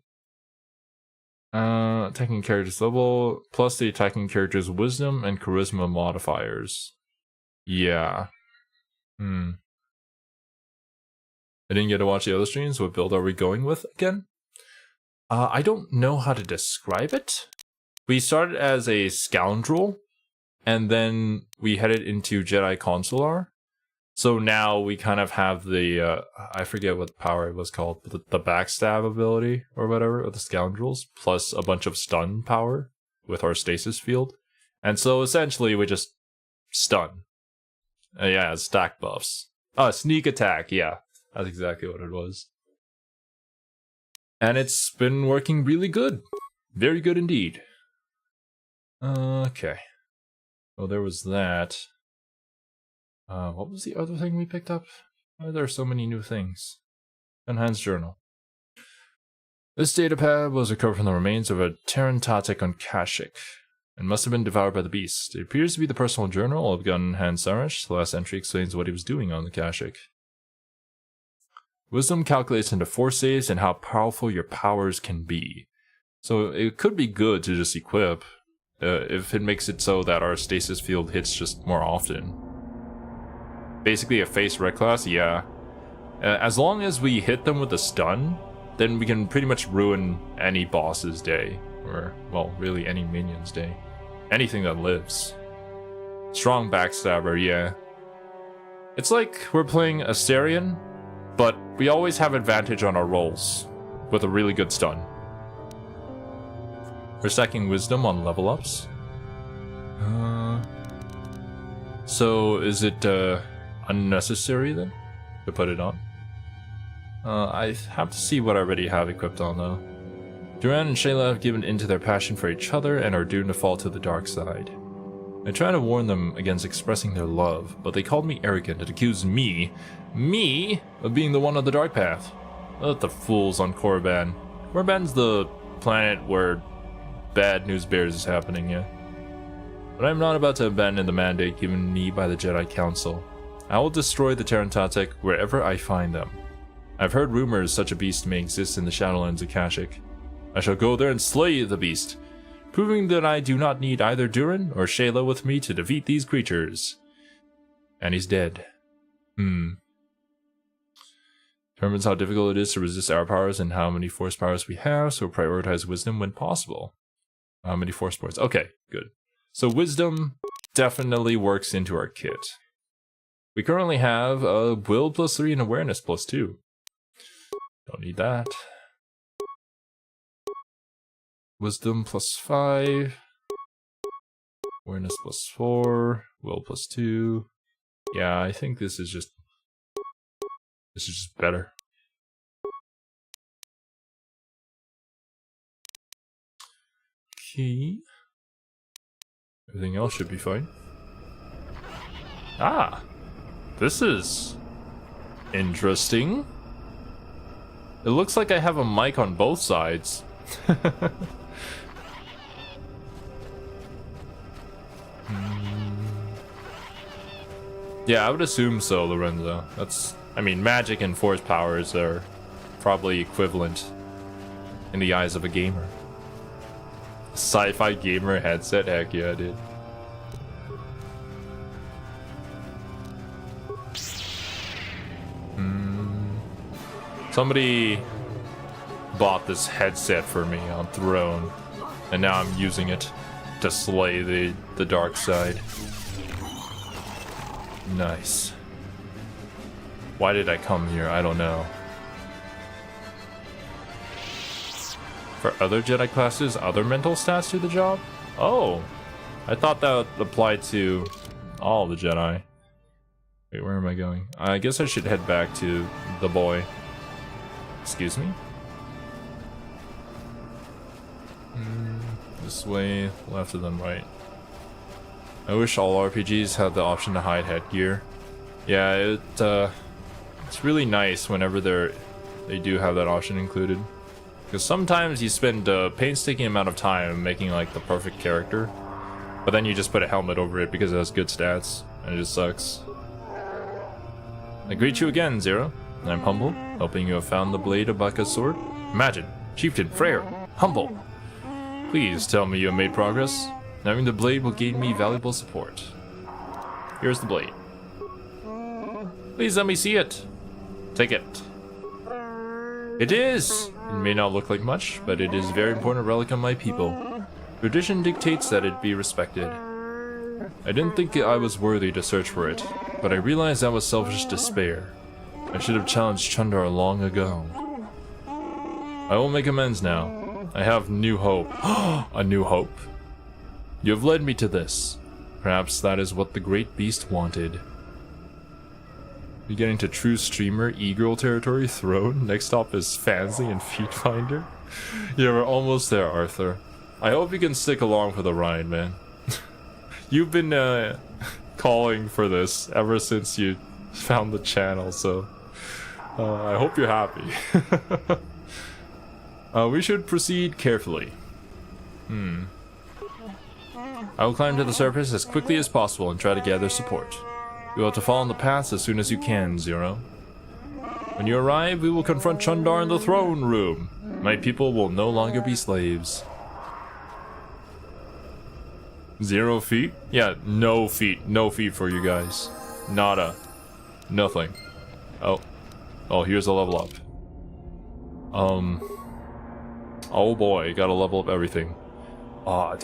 Attacking character's level, plus the attacking character's wisdom and charisma modifiers. Yeah. I didn't get to watch the other streams. What build are we going with again? I don't know how to describe it. We started as a scoundrel, and then we headed into Jedi Consular. So now we kind of have the, I forget what power it was called, but the backstab ability or whatever of the scoundrels, plus a bunch of stun power with our stasis field. And so essentially we just stun. Yeah, stack buffs. Sneak attack, yeah. That's exactly what it was. And it's been working really good. Very good indeed. Okay. Well, there was that. What was the other thing we picked up? Why are there so many new things? Gunhan's journal. This datapad was recovered from the remains of a Tarantatic on Kashyyyk, and must have been devoured by the beast. It appears to be the personal journal of Gunhan Sarash. The last entry explains what he was doing on the Kashyyyk. Wisdom calculates into force saves and how powerful your powers can be. So it could be good to just equip, if it makes it so that our stasis field hits just more often. Basically a face red class, yeah. As long as we hit them with a stun, then we can pretty much ruin any boss's day. Or, well, really any minion's day. Anything that lives. Strong backstabber, yeah. It's like we're playing Astarion, but we always have advantage on our rolls with a really good stun. We're stacking wisdom on level ups. So is it unnecessary then to put it on? I have to see what I already have equipped on though. Duran and Shayla have given in to their passion for each other and are doomed to fall to the dark side. I tried to warn them against expressing their love, but they called me arrogant and accused me of being the one on the dark path. Let the fools on Korriban. Korriban's the planet where bad news bears is happening, yeah. But I'm not about to abandon the mandate given me by the Jedi Council. I will destroy the Tarantatic wherever I find them. I've heard rumors such a beast may exist in the Shadowlands of Kashyyyk. I shall go there and slay the beast, proving that I do not need either Duran or Shayla with me to defeat these creatures. And he's dead. Determines how difficult it is to resist our powers and how many force powers we have, so prioritize wisdom when possible. How many force points? Okay, good. So wisdom definitely works into our kit. We currently have a will +3 and awareness +2. Don't need that. Wisdom +5. Awareness +4. Will +2. Yeah, I think this is just better. Okay. Everything else should be fine. Ah! This is interesting. It looks like I have a mic on both sides. Yeah, I would assume so, Lorenzo. I mean, magic and force powers are probably equivalent in the eyes of a gamer. Sci-fi gamer headset? Heck yeah, dude. Somebody bought this headset for me on Throne, and now I'm using it to slay the dark side. Nice. Why did I come here? I don't know. For other Jedi classes, other mental stats do the job? Oh, I thought that applied to all the Jedi. Wait, where am I going? I guess I should head back to the boy. Excuse me? This way, left and then right. I wish all RPGs had the option to hide headgear. Yeah, it's really nice whenever they do have that option included. Because sometimes you spend a painstaking amount of time making like the perfect character, but then you just put a helmet over it because it has good stats, and it just sucks. I greet you again, Zero. I'm humble, hoping you have found the blade of Baka's sword. Imagine, Chieftain Freyr, humble. Please tell me you have made progress. Having the blade will gain me valuable support. Here's the blade. Please let me see it. Take it. It is! It may not look like much, but it is a very important relic of my people. Tradition dictates that it be respected. I didn't think I was worthy to search for it, but I realized that was selfish despair. I should have challenged Chundar long ago. I will make amends now. I have new hope. A new hope? You have led me to this. Perhaps that is what the great beast wanted. We're getting to true streamer e-girl territory. Throne. Next stop is Fansly and Feet Finder. Yeah, we're almost there, Arthur. I hope you can stick along for the ride, man. You've been calling for this ever since you found the channel, so I hope you're happy. We should proceed carefully. I will climb to the surface as quickly as possible and try to gather support. You will have to follow on the paths as soon as you can, Zero. When you arrive, we will confront Chundar in the throne room. My people will no longer be slaves. 0 feet? Yeah, no feet. No feet for you guys. Nada. Nothing. Oh, here's a level up. Oh boy, gotta level up everything. Odd.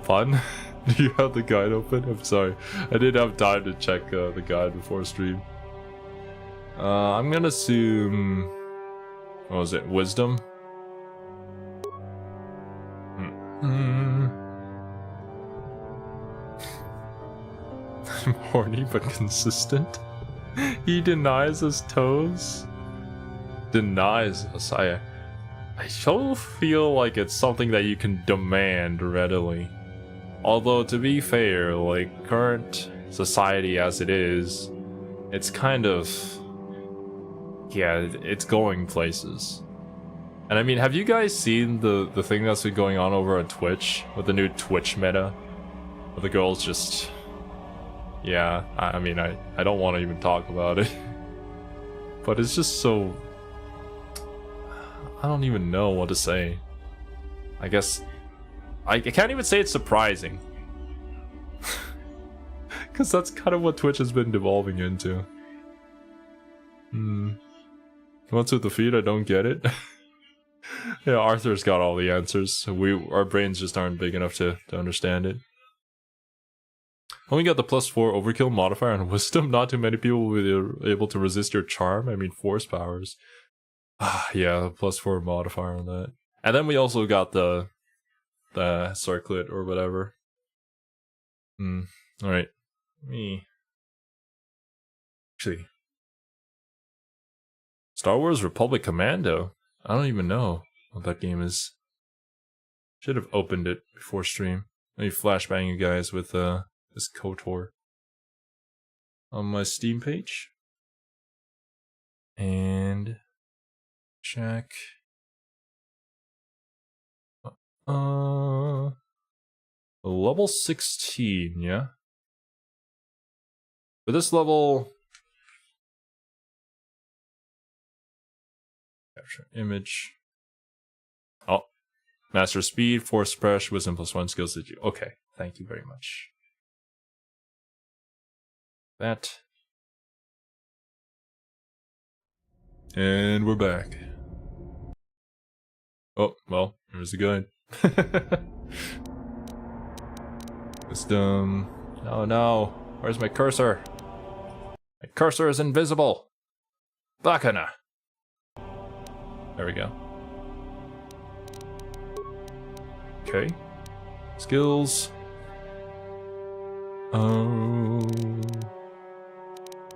Fun? Do you have the guide open? I'm sorry. I didn't have time to check the guide before stream. I'm gonna assume... What was it? Wisdom? I'm horny but consistent. He denies us toes. Denies us. I so feel like it's something that you can demand readily. Although, to be fair, like, current society as it is, it's kind of... Yeah, it's going places. And I mean, have you guys seen the thing that's been going on over on Twitch? With the new Twitch meta? Where the girls just... Yeah, I mean, I don't want to even talk about it. But it's just so... I don't even know what to say. I guess... I can't even say it's surprising. Because that's kind of what Twitch has been devolving into. What's with the feet? I don't get it. Yeah, Arthur's got all the answers. Our brains just aren't big enough to understand it. Only got the +4 overkill modifier on wisdom. Not too many people will be able to resist your charm. I mean, force powers. Yeah, +4 modifier on that. And then we also got the circlet or whatever. Alright. Actually, Star Wars Republic Commando. I don't even know what that game is. Should have opened it before stream. Let me flashbang you guys with this Kotor on my Steam page. And check. Level 16, yeah? For this level, capture image. Oh, master speed, force suppression, wisdom +1 skills that you. Okay, thank you very much. That. And we're back. Oh, well, here's the guide. Wisdom. Oh no, where's my cursor? My cursor is invisible. Bacana. There we go. Okay. Skills.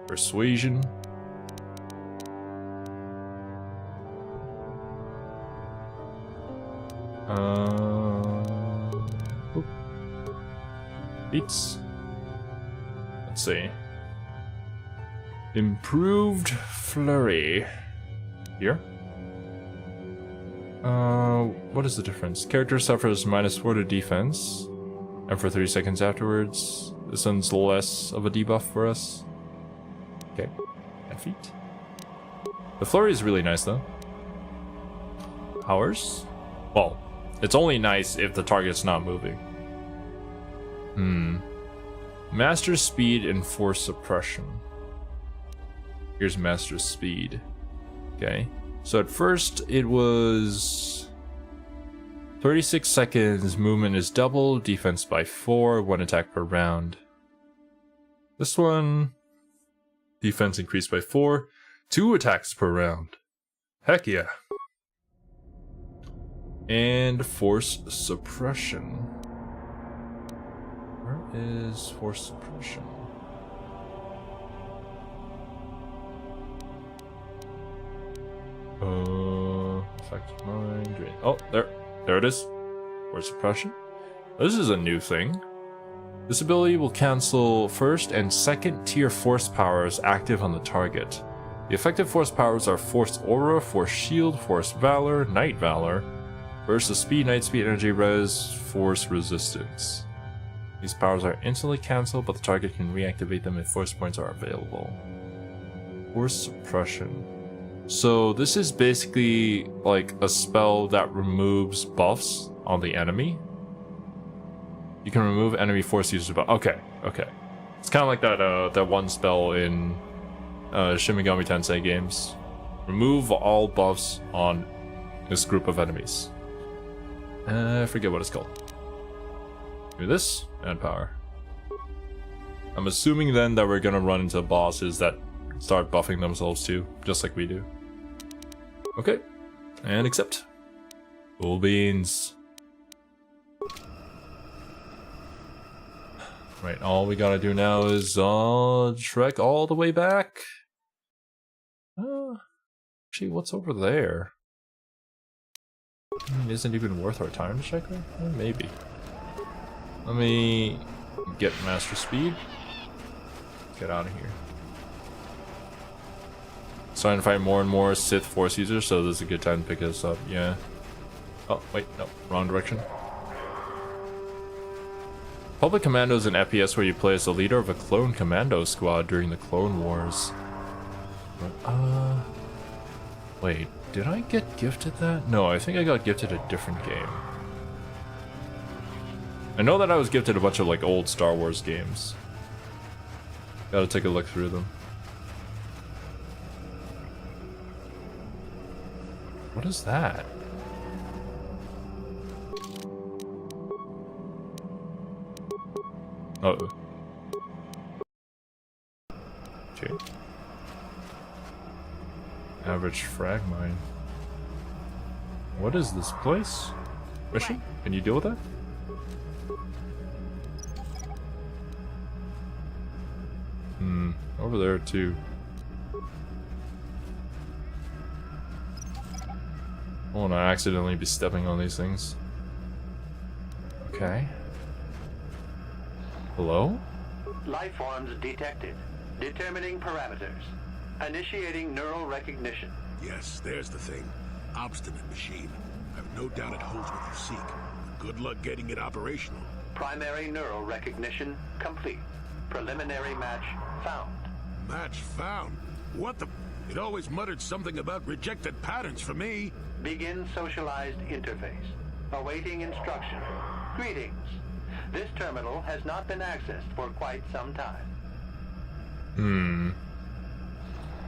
Persuasion. Beats. Let's see. Improved flurry. Here. What is the difference? Character suffers -4 to defense, and for 3 seconds afterwards. This one's less of a debuff for us. Okay. And feet. The flurry is really nice though. Powers? Well, it's only nice if the target's not moving. Master speed and force suppression. Here's master speed. Okay. So at first it was 36 seconds, movement is double, defense by 4, 1 attack per round. This one, defense increased by 4, 2 attacks per round. Heck yeah. And force suppression. Where is force suppression? Effect mind drain. Oh, there it is. Force suppression. This is a new thing. This ability will cancel first and second tier force powers active on the target. The effective force powers are Force Aura, Force Shield, Force Valor, Night Valor, Burst of Speed, Night Speed, Energy Res, Force Resistance. These powers are instantly cancelled, but the target can reactivate them if force points are available. Force Suppression. So this is basically like a spell that removes buffs on the enemy. You can remove enemy force users buff. Okay. It's kind of like that one spell in Shin Megami Tensei games. Remove all buffs on this group of enemies. I forget what it's called. Do this, and power. I'm assuming then that we're gonna run into bosses that start buffing themselves too, just like we do. Okay, and accept. Cool beans. Right, all we gotta do now is trek all the way back. Actually, what's over there? Isn't even worth our time to check there? Maybe. Let me get master speed. Get out of here. Starting to find more and more Sith Force users, so this is a good time to pick this up. Yeah. Oh wait, no, wrong direction. Public Commando is an FPS where you play as the leader of a clone commando squad during the Clone Wars. Wait, did I get gifted that? No, I think I got gifted a different game. I know that I was gifted a bunch of like old Star Wars games. Gotta take a look through them. What is that? Uh-oh. Okay. Average frag mine. What is this place? Mission? Can you deal with that? Over there too. I don't want to accidentally be stepping on these things. Okay. Hello? Life forms detected. Determining parameters. Initiating neural recognition. Yes, there's the thing. Obstinate machine. I've no doubt it holds what you seek. Good luck getting it operational. Primary neural recognition complete. Preliminary match found. Match found? What the... It always muttered something about rejected patterns for me. Begin socialized interface. Awaiting instruction. Greetings. This terminal has not been accessed for quite some time.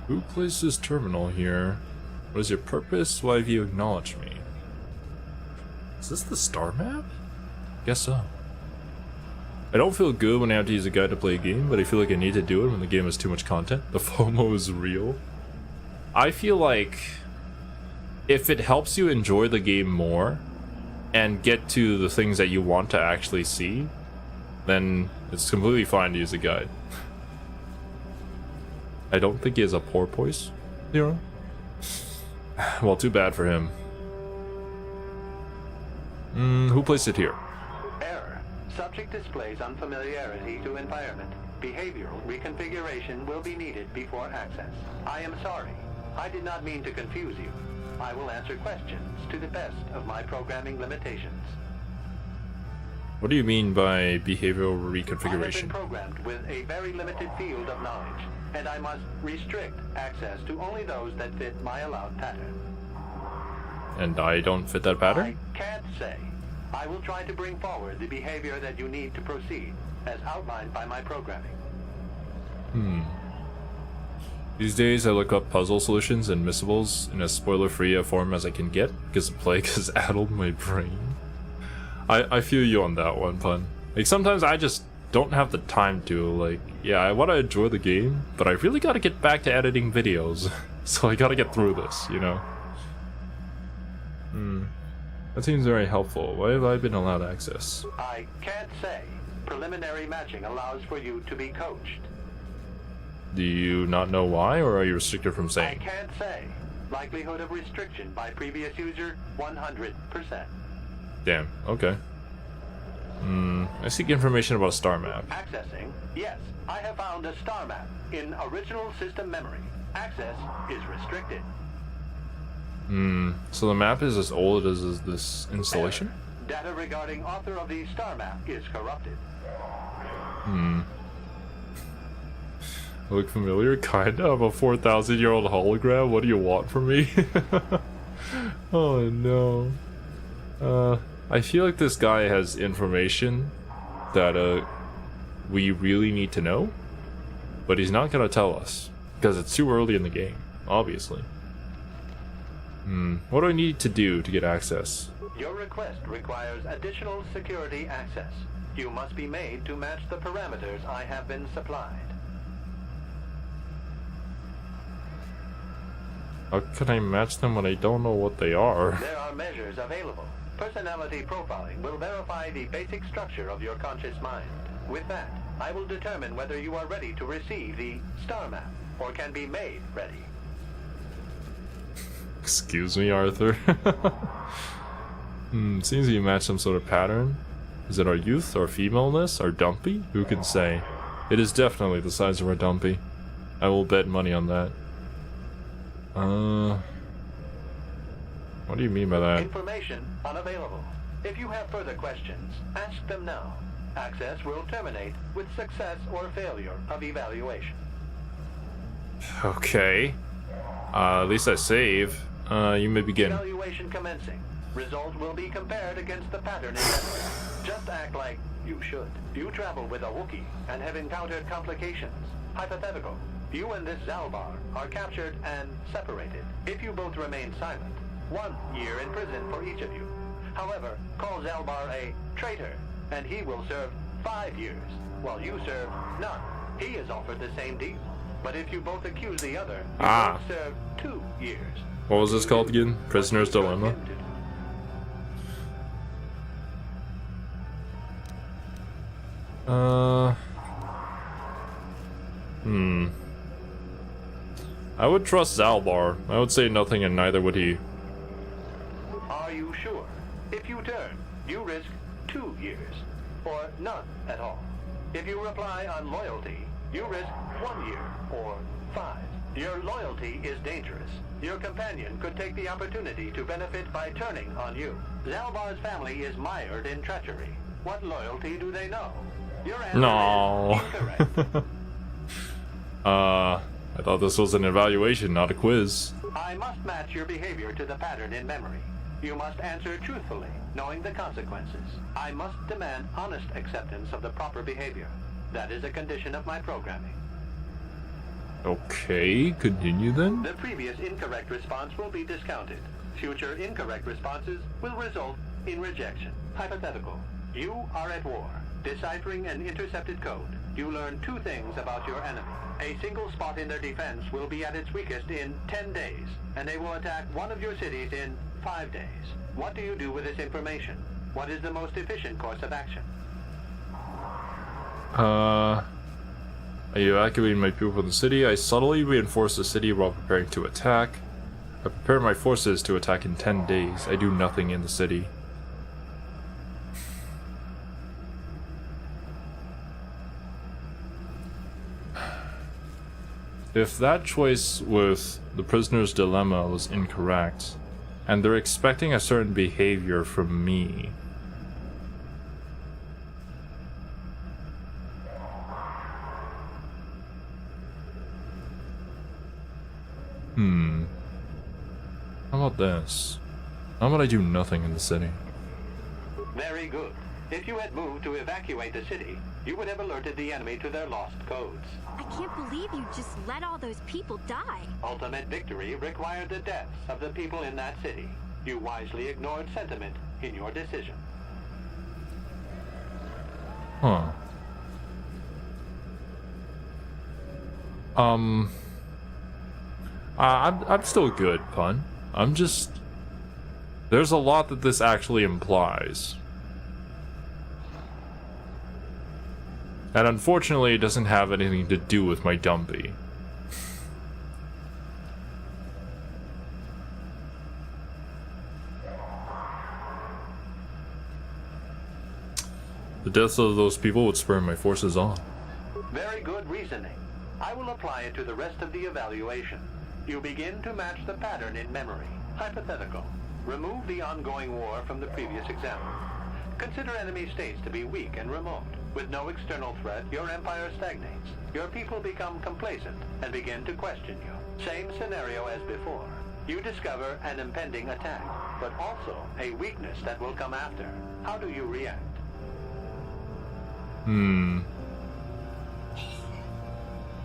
Who placed this terminal here? What is your purpose? Why have you acknowledged me? Is this the star map? Guess so. I don't feel good when I have to use a guide to play a game, but I feel like I need to do it when the game has too much content. The FOMO is real. I feel like if it helps you enjoy the game more and get to the things that you want to actually see, then it's completely fine to use a guide. I don't think he has a porpoise, Zero. Well, too bad for him. Who placed it here? Error. Subject displays unfamiliarity to environment. Behavioral reconfiguration will be needed before access. I am sorry. I did not mean to confuse you. I will answer questions to the best of my programming limitations. What do you mean by behavioral I have reconfiguration? been programmed with a very limited field of knowledge, and I must restrict access to only those that fit my allowed pattern. And I don't fit that pattern? I can't say. I will try to bring forward the behavior that you need to proceed, as outlined by my programming. These days I look up puzzle solutions and missables in as spoiler-free a form as I can get, because the plague has addled my brain. I feel you on that one, Pun. Like, sometimes I just don't have the time to, like, yeah, I want to enjoy the game, but I really gotta get back to editing videos, so I gotta get through this, you know? That seems very helpful. Why have I been allowed access? I can't say. Preliminary matching allows for you to be coached. Do you not know why, or are you restricted from I saying? can't say. Likelihood of restriction by previous user, 100%. Damn, okay. I seek information about a star map. Accessing? Yes, I have found a star map in original system memory. Access is restricted. So the map is as old as this installation? Error. Data regarding author of the star map is corrupted. Look familiar? Kinda. I'm a 4,000-year-old hologram. What do you want from me? Oh no. I feel like this guy has information that we really need to know, but he's not gonna tell us because it's too early in the game, obviously. What do I need to do to get access? Your request requires additional security access. You must be made to match the parameters I have been supplied. How can I match them when I don't know what they are? There are measures available. Personality profiling will verify the basic structure of your conscious mind. With that, I will determine whether you are ready to receive the star map, or can be made ready. Excuse me, Arthur. Seems you match some sort of pattern. Is it our youth, our femaleness, our dumpy? Who can say? It is definitely the size of our dumpy. I will bet money on that. What do you mean by that? Information unavailable. If you have further questions, ask them now. Access will terminate with success or failure of evaluation. Okay. At least I save. You may begin. Evaluation commencing. Result will be compared against the pattern in memory. Just act like you should. You travel with a Wookie and have encountered complications. Hypothetical. You and this Zalbar are captured and separated. If you both remain silent, 1 year in prison for each of you. However, call Zalbar a traitor, and he will serve 5 years, while you serve none. He is offered the same deal. But if you both accuse the other, you both serve 2 years. What was this called again? Prisoner's Dilemma? I would trust Zalbar. I would say nothing and neither would he. Are you sure? If you turn, you risk 2 years, or none at all. If you reply on loyalty, you risk 1 year, or 5. Your loyalty is dangerous. Your companion could take the opportunity to benefit by turning on you. Zalbar's family is mired in treachery. What loyalty do they know? Your answer is incorrect. I thought this was an evaluation, not a quiz. I must match your behavior to the pattern in memory. You must answer truthfully, knowing the consequences. I must demand honest acceptance of the proper behavior. That is a condition of my programming. Okay, continue then. The previous incorrect response will be discounted. Future incorrect responses will result in rejection. Hypothetical. You are at war. Deciphering an intercepted code, you learn 2 things about your enemy. A single spot in their defense will be at its weakest in 10 days, and they will attack one of your cities in 5 days. What do you do with this information? What is the most efficient course of action? I evacuate my people from the city. I subtly reinforce the city while preparing to attack. I prepare my forces to attack in 10 days. I do nothing in the city. If that choice with the prisoner's dilemma was incorrect, and they're expecting a certain behavior from me, how about this? How about I do nothing in the city? Very good. If you had moved to evacuate the city, you would have alerted the enemy to their lost codes. I can't believe you just let all those people die. Ultimate victory required the deaths of the people in that city. You wisely ignored sentiment in your decision. Huh. I'm still good, Pun. I'm just... There's a lot that this actually implies. And unfortunately, it doesn't have anything to do with my dumpy. The deaths of those people would spur my forces on. Very good reasoning. I will apply it to the rest of the evaluation. You begin to match the pattern in memory. Hypothetical. Remove the ongoing war from the previous example. Consider enemy states to be weak and remote. With no external threat, your empire stagnates. Your people become complacent and begin to question you. Same scenario as before. You discover an impending attack, but also a weakness that will come after. How do you react?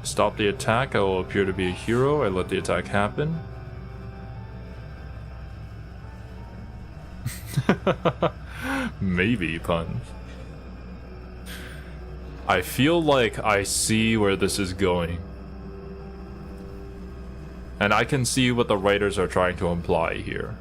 Stop the attack. I will appear to be a hero. I let the attack happen. Maybe, Pun. I feel like I see where this is going. And I can see what the writers are trying to imply here.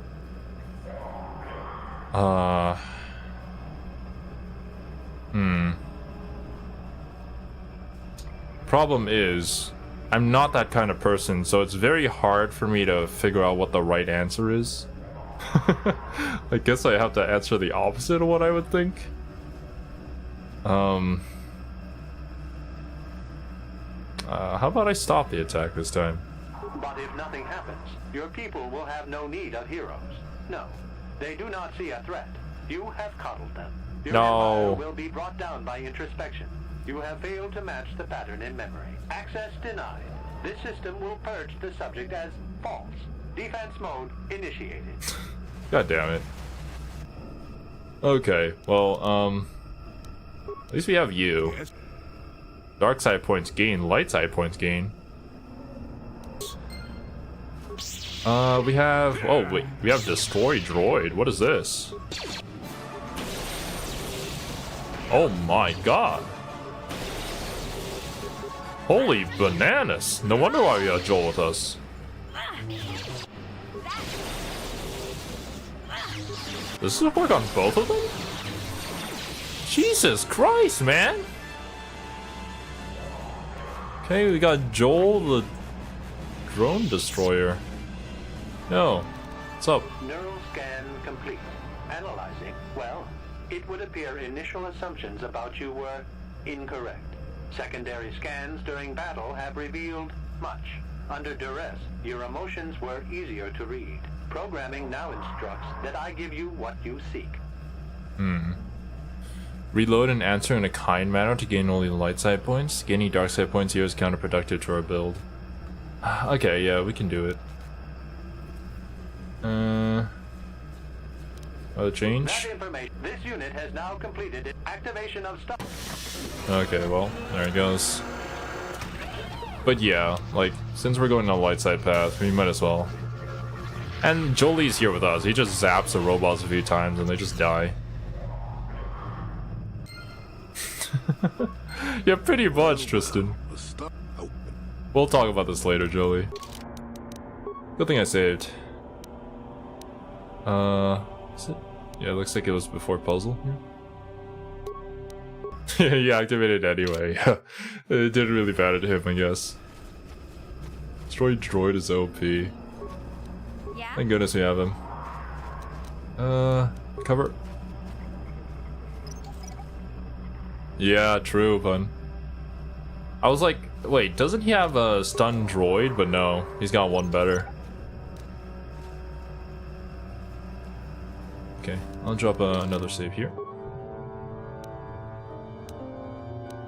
Problem is, I'm not that kind of person, so it's very hard for me to figure out what the right answer is. I guess I have to answer the opposite of what I would think. How about I stop the attack this time? But if nothing happens, your people will have no need of heroes. No, they do not see a threat. You have coddled them. Your empire will be brought down by introspection. You have failed to match the pattern in memory. Access denied. This system will purge the subject as false. Defense mode initiated. God damn it. Okay, well, at least we have you. Dark side points gain, light side points gain. We have... Oh, wait. We have Destroy Droid. What is this? Oh my god. Holy bananas. No wonder why we got Joel with us. Does this work on both of them? Jesus Christ, man! Okay, we got Joel, the drone destroyer. No. What's up? Neural scan complete. Analyzing. Well, it would appear initial assumptions about you were incorrect. Secondary scans during battle have revealed much. Under duress, your emotions were easier to read. Programming now instructs that I give you what you seek. Reload and answer in a kind manner to gain only light side points. Gaining dark side points here is counterproductive to our build. Okay, yeah, we can do it. Change? That information. This unit has now completed activation of stuff. Okay, well, there it goes. But yeah, like, since we're going on the light side path, we might as well. And Jolie's here with us. He just zaps the robots a few times and they just die. Yeah, pretty much, Tristan. We'll talk about this later, Jolie. Good thing I saved. Is it? Yeah, it looks like it was before puzzle. He activated anyway. It did really bad at him, I guess. Destroyed droid is OP. Yeah? Thank goodness we have him. Cover. Yeah, true, pun. I was like, wait, doesn't he have a stun droid? But no, he's got one better. Okay, I'll drop another save here.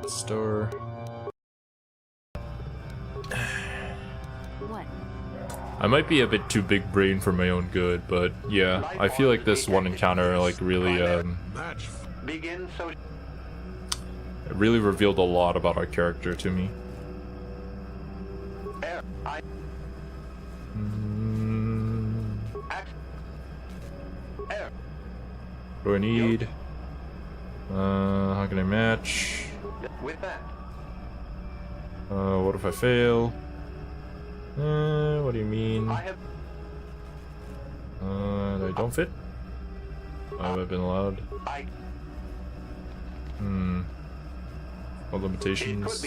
Store. What? I might be a bit too big brain for my own good, but yeah, I feel like this one encounter like really Begin so. it really revealed a lot about our character to me. What do I need? How can I match? With that. What if I fail? What do you mean? I have. I don't fit? Have I been allowed? What limitations?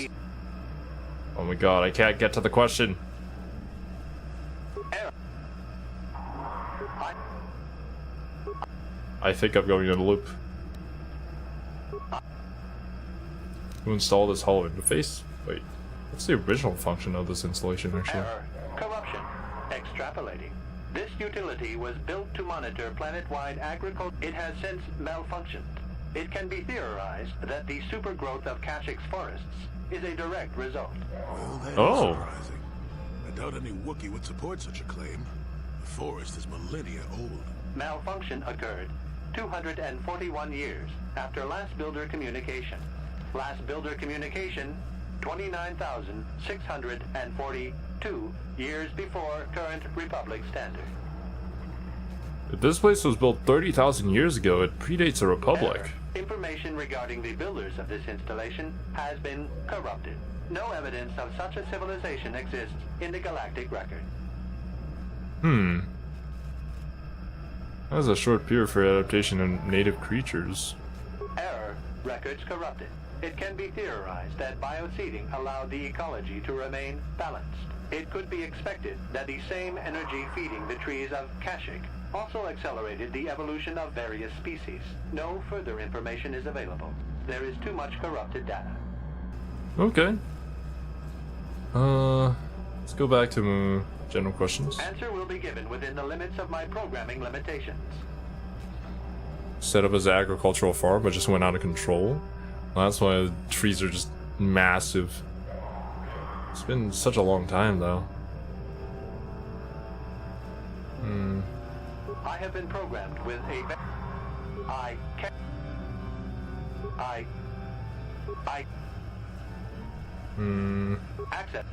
Oh my god, I can't get to the question. I think I'm going in a loop. To install this hollow interface? Wait, what's the original function of this installation actually? Error. Corruption. Extrapolating. This utility was built to monitor planet-wide agriculture. It has since malfunctioned. It can be theorized that the supergrowth of Kashyk's forests is a direct result. Well, that is surprising. I doubt any Wookiee would support such a claim. The forest is millennia old. Malfunction occurred 241 years after last builder communication. Last builder communication, 29,642 years before current Republic standard. If this place was built 30,000 years ago, it predates a Republic. Error. Information regarding the builders of this installation has been corrupted. No evidence of such a civilization exists in the galactic record. That was a short period for adaptation of native creatures. Error. Records corrupted. It can be theorized that bioseeding allowed the ecology to remain balanced. It could be expected that the same energy feeding the trees of Kashyk also accelerated the evolution of various species. No further information is available. There is too much corrupted data. Okay. Let's go back to general questions. Answer will be given within the limits of my programming limitations. Set up as an agricultural farm, but just went out of control. Well, that's why the trees are just massive. It's been such a long time, though. I have been programmed with a... Access.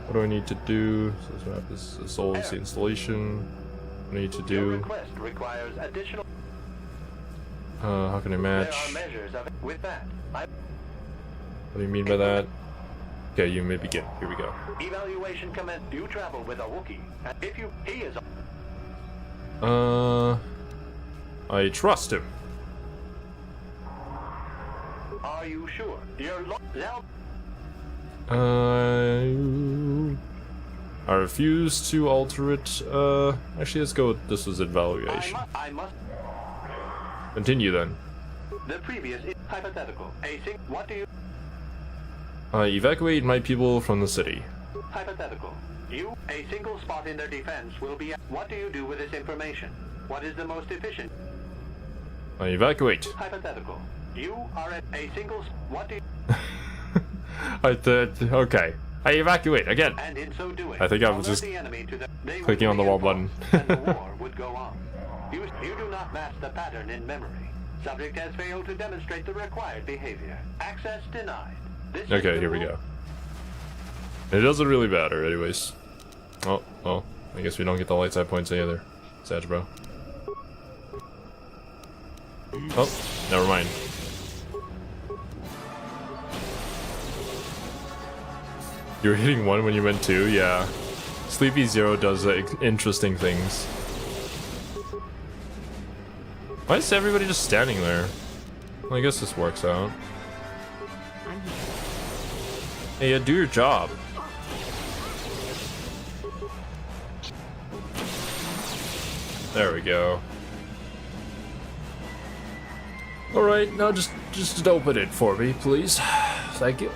What do I need to do? So this map is always the installation. What do I need to Your do? request requires additional... How can I match? There are measures of it. With that, What do you mean by that? Okay, you may begin. Here we go. evaluation commence. You travel with a Wookie, and if he is. I trust him. Are you sure? I refuse to alter it. Actually, let's go with this as evaluation. I must. Continue then. The previous is hypothetical. What do you? Evacuate my people from the city. Hypothetical. A single spot in their defense will be. What do you do with this information? What is the most efficient? Evacuate. Hypothetical. You are at a single. What do you? Okay. I evacuate again. And in so doing, I think I was just clicking on the wrong button. And the war would go on. You do not match the pattern in memory. Subject has failed to demonstrate the required behavior. Access denied. This Okay, here we go. It doesn't really matter, anyways. Oh, well, I guess we don't get the light side points either. Sag, bro. Oh, never mind. You were hitting 1 when you went 2? Yeah. Sleepy Zero does interesting things. Why is everybody just standing there? Well, I guess this works out. Hey, do your job. There we go. Alright, now just open it for me, please. Thank you.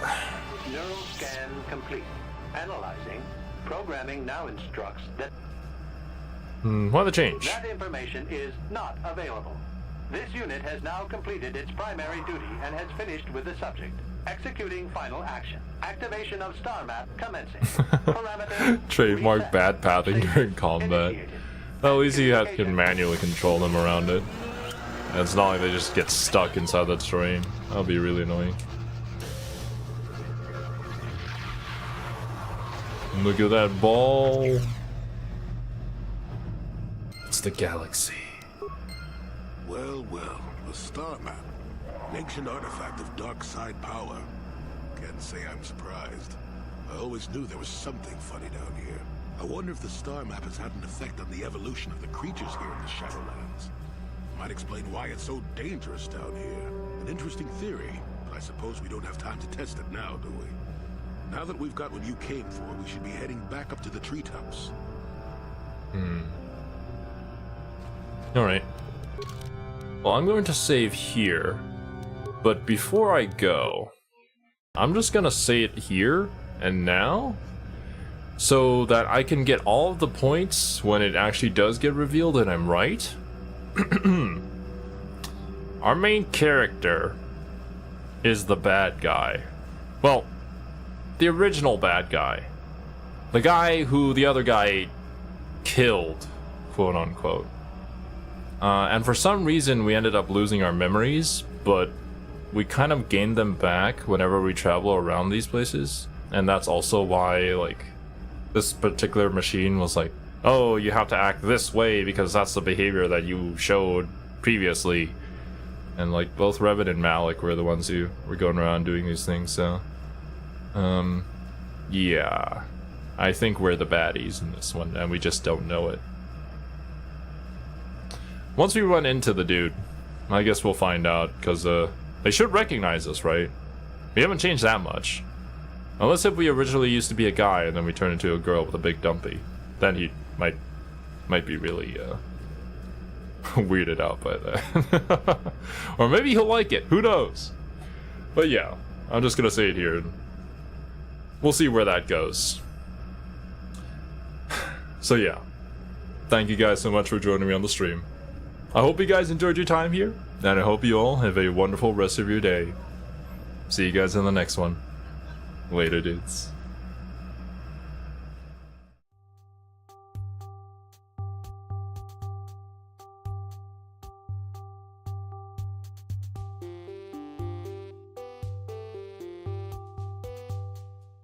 Neural scan complete. Analyzing. Programming now instructs that Why the change? that information is not available. This unit has now completed its primary duty and has finished with the subject. Executing final action. Activation of star map commencing. Parameter Trademark reset. bad pathing during combat. Initiated. Well, at least you can manually control them around it. And it's not like they just get stuck inside that terrain. That'll be really annoying. Look at that ball. It's the galaxy. Well, well, a star map. An ancient artifact of dark side power. Can't say I'm surprised. I always knew there was something funny down here. I wonder if the star map has had an effect on the evolution of the creatures here in the Shadowlands. Might explain why it's so dangerous down here. An interesting theory, but I suppose we don't have time to test it now, do we? Now that we've got what you came for, we should be heading back up to the treetops. Alright. Well, I'm going to save here. But before I go, I'm just gonna say it here and now, so that I can get all of the points when it actually does get revealed and I'm right. Our main character is the bad guy. Well, the original bad guy. The guy who the other guy killed, quote unquote. And for some reason we ended up losing our memories, but we kind of gained them back whenever we travel around these places. And that's also why, like, this particular machine was like, oh, you have to act this way because that's the behavior that you showed previously. And like both Revit and Malik were the ones who were going around doing these things, so yeah. I think we're the baddies in this one, and we just don't know it. Once we run into the dude, I guess we'll find out, because they should recognize us, right? We haven't changed that much. Unless if we originally used to be a guy and then we turn into a girl with a big dumpy. Then he might be really weirded out by that. Or maybe he'll like it, who knows? But yeah, I'm just gonna say it here. We'll see where that goes. So yeah, thank you guys so much for joining me on the stream. I hope you guys enjoyed your time here, and I hope you all have a wonderful rest of your day. See you guys in the next one. Later, dudes.